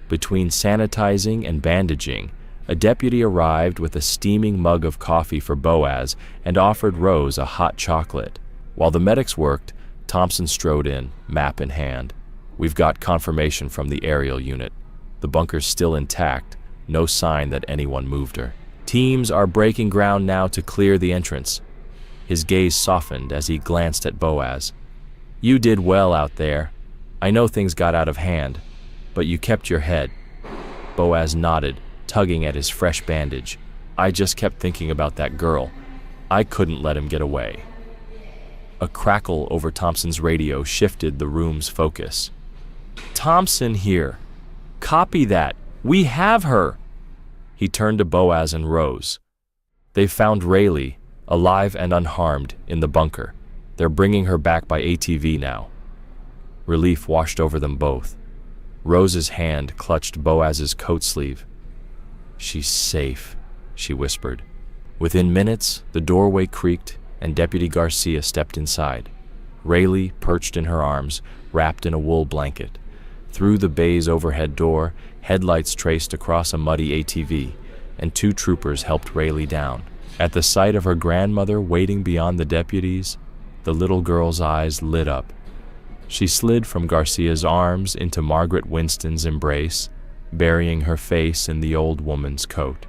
Between sanitizing and bandaging, a deputy arrived with a steaming mug of coffee for Boaz and offered Rose a hot chocolate. While the medics worked, Thompson strode in, map in hand. "We've got confirmation from the aerial unit. The bunker's still intact, no sign that anyone moved her. Teams are breaking ground now to clear the entrance." His gaze softened as he glanced at Boaz. "You did well out there. I know things got out of hand, but you kept your head." Boaz nodded, tugging at his fresh bandage. "I just kept thinking about that girl. I couldn't let him get away." A crackle over Thompson's radio shifted the room's focus. "Thompson here. Copy that. We have her." He turned to Boaz and Rose. "They've found Rayleigh, alive and unharmed, in the bunker. They're bringing her back by ATV now." Relief washed over them both. Rose's hand clutched Boaz's coat sleeve. "She's safe," she whispered. Within minutes, the doorway creaked and Deputy Garcia stepped inside. Rayleigh perched in her arms, wrapped in a wool blanket. Through the bay's overhead door, headlights traced across a muddy ATV, and two troopers helped Rayleigh down. At the sight of her grandmother waiting beyond the deputies, the little girl's eyes lit up. She slid from Garcia's arms into Margaret Winston's embrace, burying her face in the old woman's coat.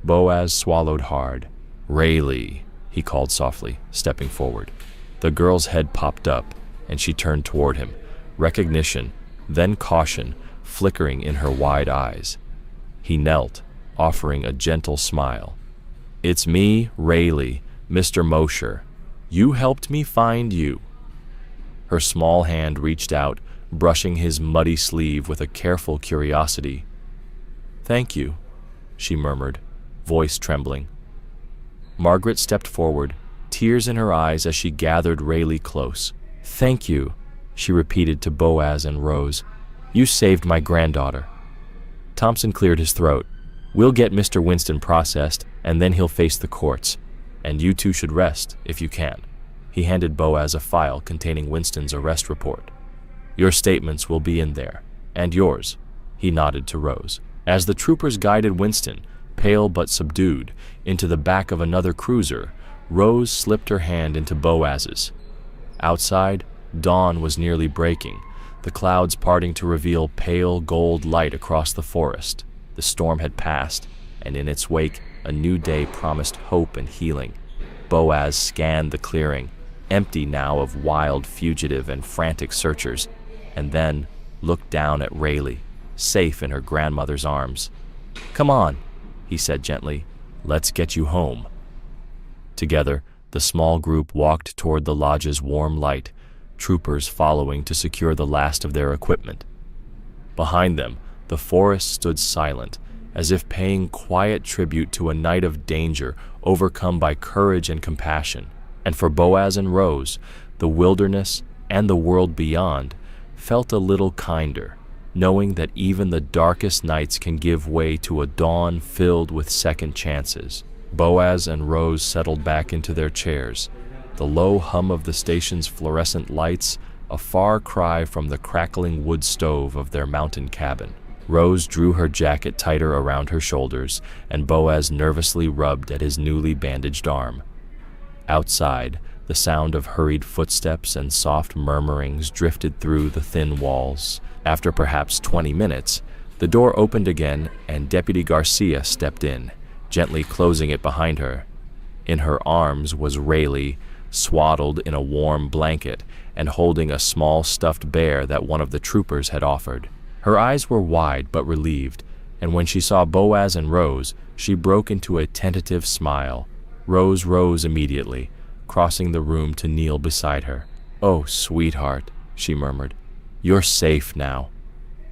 Boaz swallowed hard. "Rayleigh," he called softly, stepping forward. The girl's head popped up, and she turned toward him, recognition, then caution, flickering in her wide eyes. He knelt, offering a gentle smile. "It's me, Rayleigh, Mr. Mosher. You helped me find you." Her small hand reached out, brushing his muddy sleeve with a careful curiosity. "Thank you," she murmured, voice trembling. Margaret stepped forward, tears in her eyes as she gathered Rayleigh close. "Thank you," she repeated to Boaz and Rose. "You saved my granddaughter." Thompson cleared his throat. "We'll get Mr. Winston processed, and then he'll face the courts. And you two should rest, if you can." He handed Boaz a file containing Winston's arrest report. "Your statements will be in there, and yours," he nodded to Rose. As the troopers guided Winston, pale but subdued, into the back of another cruiser, Rose slipped her hand into Boaz's. Outside, dawn was nearly breaking, the clouds parting to reveal pale gold light across the forest. The storm had passed, and in its wake, a new day promised hope and healing. Boaz scanned the clearing, empty now of wild fugitive and frantic searchers, and then looked down at Rayleigh, safe in her grandmother's arms. "Come on," he said gently. "Let's get you home." Together, the small group walked toward the lodge's warm light, troopers following to secure the last of their equipment. Behind them, the forest stood silent, as if paying quiet tribute to a night of danger overcome by courage and compassion. And for Boaz and Rose, the wilderness and the world beyond felt a little kinder, knowing that even the darkest nights can give way to a dawn filled with second chances. Boaz and Rose settled back into their chairs, the low hum of the station's fluorescent lights a far cry from the crackling wood stove of their mountain cabin. Rose drew her jacket tighter around her shoulders, and Boaz nervously rubbed at his newly bandaged arm. Outside, the sound of hurried footsteps and soft murmurings drifted through the thin walls. After perhaps 20 minutes, the door opened again and Deputy Garcia stepped in, gently closing it behind her. In her arms was Rayleigh, swaddled in a warm blanket and holding a small stuffed bear that one of the troopers had offered. Her eyes were wide but relieved, and when she saw Boaz and Rose, she broke into a tentative smile. Rose rose immediately, crossing the room to kneel beside her. "Oh, sweetheart," she murmured. "You're safe now."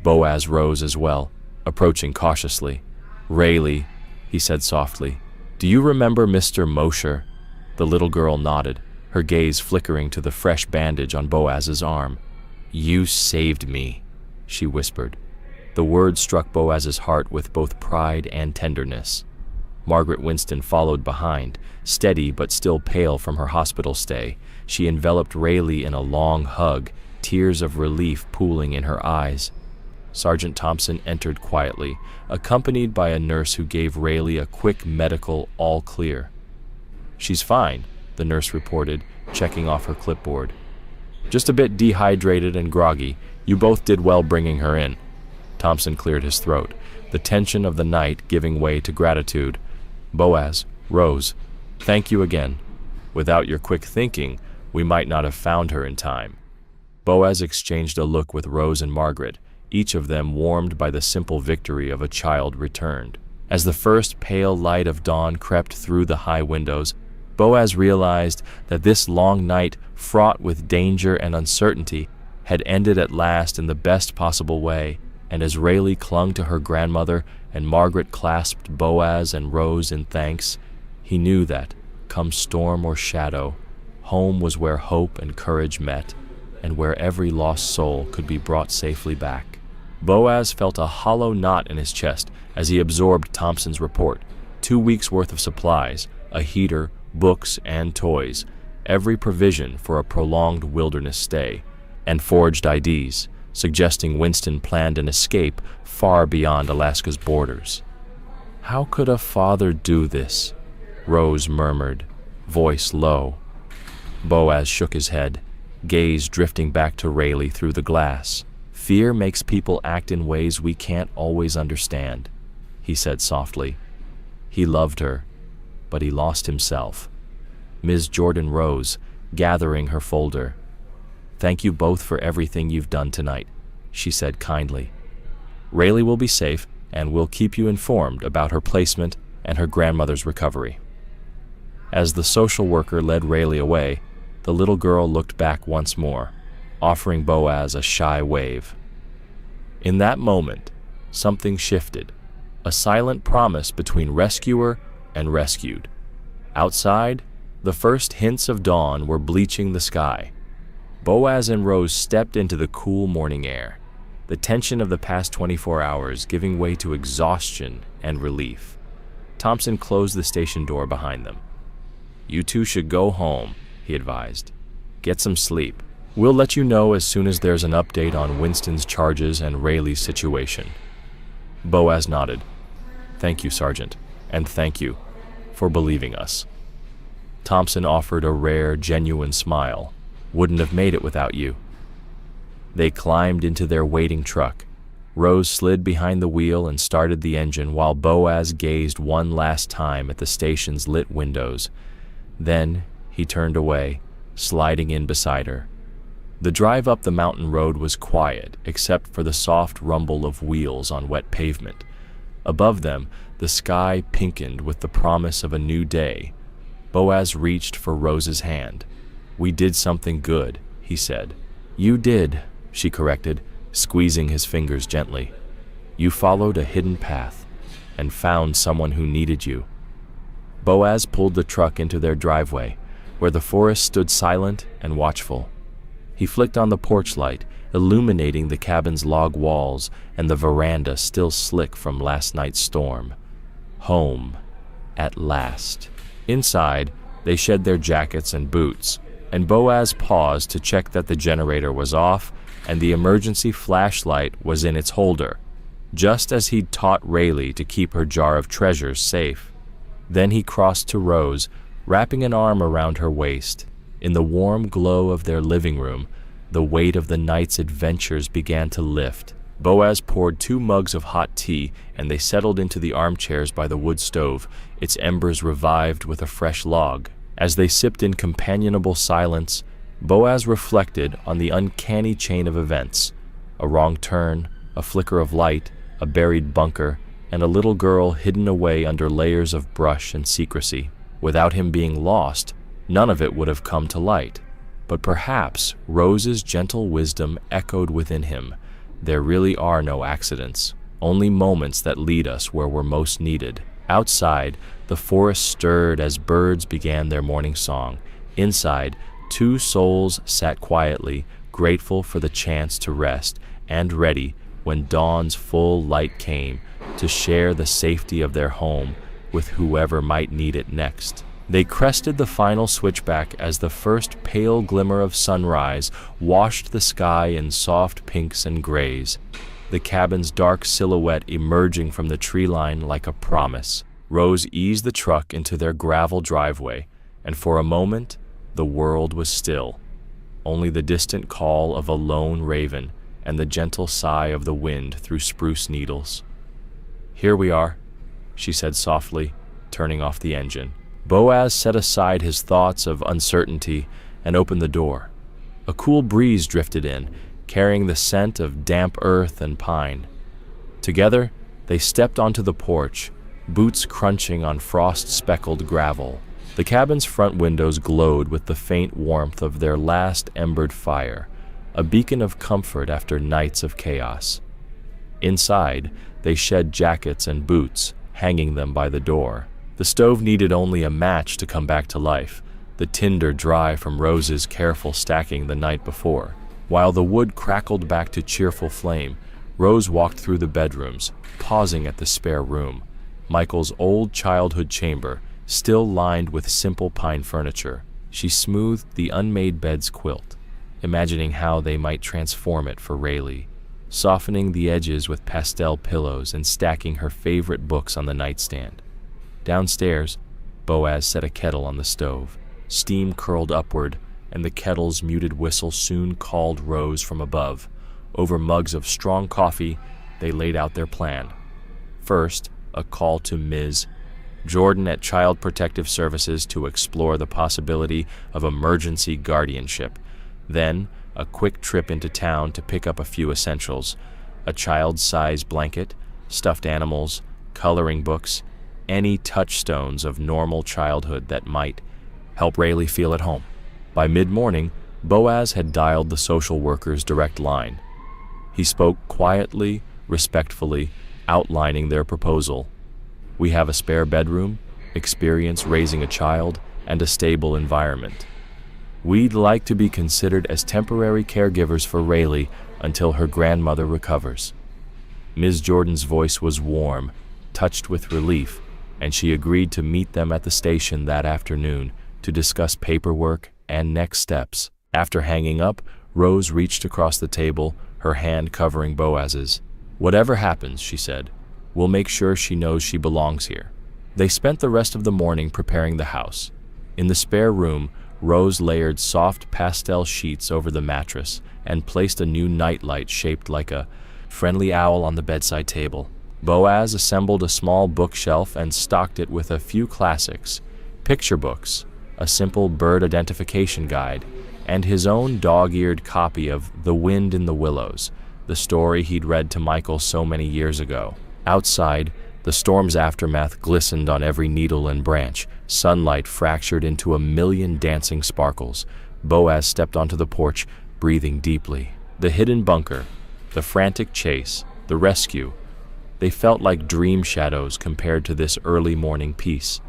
Boaz rose as well, approaching cautiously. "Rayleigh," he said softly, "do you remember Mr. Mosher?" The little girl nodded, her gaze flickering to the fresh bandage on Boaz's arm. "You saved me," she whispered. The words struck Boaz's heart with both pride and tenderness. Margaret Winston followed behind, steady but still pale from her hospital stay. She enveloped Rayleigh in a long hug, tears of relief pooling in her eyes. Sergeant Thompson entered quietly, accompanied by a nurse who gave Rayleigh a quick medical all clear. "She's fine," the nurse reported, checking off her clipboard. "Just a bit dehydrated and groggy. You both did well bringing her in." Thompson cleared his throat, the tension of the night giving way to gratitude. "Boaz, Rose, thank you again. Without your quick thinking, we might not have found her in time." Boaz exchanged a look with Rose and Margaret, each of them warmed by the simple victory of a child returned. As the first pale light of dawn crept through the high windows, Boaz realized that this long night, fraught with danger and uncertainty, had ended at last in the best possible way, and as Rayleigh clung to her grandmother and Margaret clasped Boaz and Rose in thanks, he knew that, come storm or shadow, home was where hope and courage met, and where every lost soul could be brought safely back. Boaz felt a hollow knot in his chest as he absorbed Thompson's report. 2 weeks' worth of supplies, a heater, books, and toys, every provision for a prolonged wilderness stay, and forged IDs, suggesting Winston planned an escape far beyond Alaska's borders. "How could a father do this?" Rose murmured, voice low. Boaz shook his head, gaze drifting back to Rayleigh through the glass. "Fear makes people act in ways we can't always understand," he said softly. He loved her, but he lost himself. Ms. Jordan rose, gathering her folder. "Thank you both for everything you've done tonight," she said kindly. "Rayleigh will be safe, and we'll keep you informed about her placement and her grandmother's recovery." As the social worker led Rayleigh away, the little girl looked back once more, offering Boaz a shy wave. In that moment, something shifted, a silent promise between rescuer and rescued. Outside, the first hints of dawn were bleaching the sky. Boaz and Rose stepped into the cool morning air, the tension of the past 24 hours giving way to exhaustion and relief. Thompson closed the station door behind them. "You two should go home," he advised. "Get some sleep. We'll let you know as soon as there's an update on Winston's charges and Rayleigh's situation." Boaz nodded. "Thank you, Sergeant, and thank you for believing us." Thompson offered a rare, genuine smile. "Wouldn't have made it without you." They climbed into their waiting truck. Rose slid behind the wheel and started the engine while Boaz gazed one last time at the station's lit windows. Then he turned away, sliding in beside her. The drive up the mountain road was quiet, except for the soft rumble of wheels on wet pavement. Above them, the sky pinkened with the promise of a new day. Boaz reached for Rose's hand. "We did something good," he said. "You did," she corrected, squeezing his fingers gently. "You followed a hidden path and found someone who needed you." Boaz pulled the truck into their driveway, where the forest stood silent and watchful. He flicked on the porch light, illuminating the cabin's log walls and the veranda still slick from last night's storm. Home, at last. Inside, they shed their jackets and boots, and Boaz paused to check that the generator was off and the emergency flashlight was in its holder, just as he'd taught Rayleigh to keep her jar of treasures safe. Then he crossed to Rose, wrapping an arm around her waist. In the warm glow of their living room, the weight of the night's adventures began to lift. Boaz poured 2 mugs of hot tea, and they settled into the armchairs by the wood stove, its embers revived with a fresh log. As they sipped in companionable silence, Boaz reflected on the uncanny chain of events. A wrong turn, a flicker of light, a buried bunker, and a little girl hidden away under layers of brush and secrecy. Without him being lost, none of it would have come to light. But perhaps Rose's gentle wisdom echoed within him. There really are no accidents, only moments that lead us where we're most needed. Outside, the forest stirred as birds began their morning song. Inside, 2 souls sat quietly, grateful for the chance to rest, and ready, when dawn's full light came, to share the safety of their home with whoever might need it next. They crested the final switchback as the first pale glimmer of sunrise washed the sky in soft pinks and grays, the cabin's dark silhouette emerging from the tree line like a promise. Rose eased the truck into their gravel driveway, and for a moment, the world was still. Only the distant call of a lone raven and the gentle sigh of the wind through spruce needles. "Here we are," she said softly, turning off the engine. Boaz set aside his thoughts of uncertainty and opened the door. A cool breeze drifted in, carrying the scent of damp earth and pine. Together, they stepped onto the porch, boots crunching on frost-speckled gravel. The cabin's front windows glowed with the faint warmth of their last embered fire, a beacon of comfort after nights of chaos. Inside, they shed jackets and boots, hanging them by the door. The stove needed only a match to come back to life, the tinder dry from Rose's careful stacking the night before. While the wood crackled back to cheerful flame, Rose walked through the bedrooms, pausing at the spare room, Michael's old childhood chamber, still lined with simple pine furniture. She smoothed the unmade bed's quilt, imagining how they might transform it for Rayleigh, softening the edges with pastel pillows and stacking her favorite books on the nightstand. Downstairs, Boaz set a kettle on the stove. Steam curled upward, and the kettle's muted whistle soon called Rose from above. Over mugs of strong coffee, they laid out their plan. First, a call to Ms. Jordan at Child Protective Services to explore the possibility of emergency guardianship. Then, a quick trip into town to pick up a few essentials: a child-size blanket, stuffed animals, coloring books, any touchstones of normal childhood that might help Rayleigh feel at home. By mid-morning, Boaz had dialed the social worker's direct line. He spoke quietly, respectfully, outlining their proposal. "We have a spare bedroom, experience raising a child, and a stable environment. We'd like to be considered as temporary caregivers for Rayleigh until her grandmother recovers." Ms. Jordan's voice was warm, touched with relief, and she agreed to meet them at the station that afternoon to discuss paperwork and next steps. After hanging up, Rose reached across the table, her hand covering Boaz's. "Whatever happens," she said, "we'll make sure she knows she belongs here." They spent the rest of the morning preparing the house. In the spare room, Rose layered soft pastel sheets over the mattress and placed a new nightlight shaped like a friendly owl on the bedside table. Boaz assembled a small bookshelf and stocked it with a few classics, picture books, a simple bird identification guide, and his own dog-eared copy of The Wind in the Willows, the story he'd read to Michael so many years ago. Outside, the storm's aftermath glistened on every needle and branch, sunlight fractured into a million dancing sparkles. Boaz stepped onto the porch, breathing deeply. The hidden bunker, the frantic chase, the rescue, they felt like dream shadows compared to this early morning peace.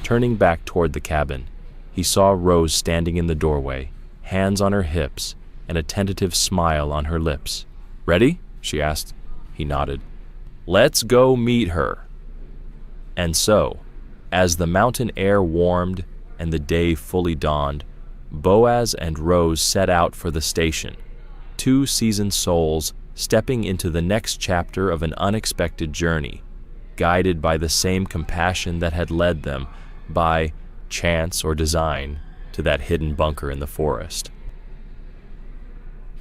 Turning back toward the cabin, he saw Rose standing in the doorway, hands on her hips, and a tentative smile on her lips. "Ready?" she asked. He nodded. "Let's go meet her." And so, as the mountain air warmed and the day fully dawned, Boaz and Rose set out for the station, two seasoned souls stepping into the next chapter of an unexpected journey, guided by the same compassion that had led them, by chance or design, to that hidden bunker in the forest.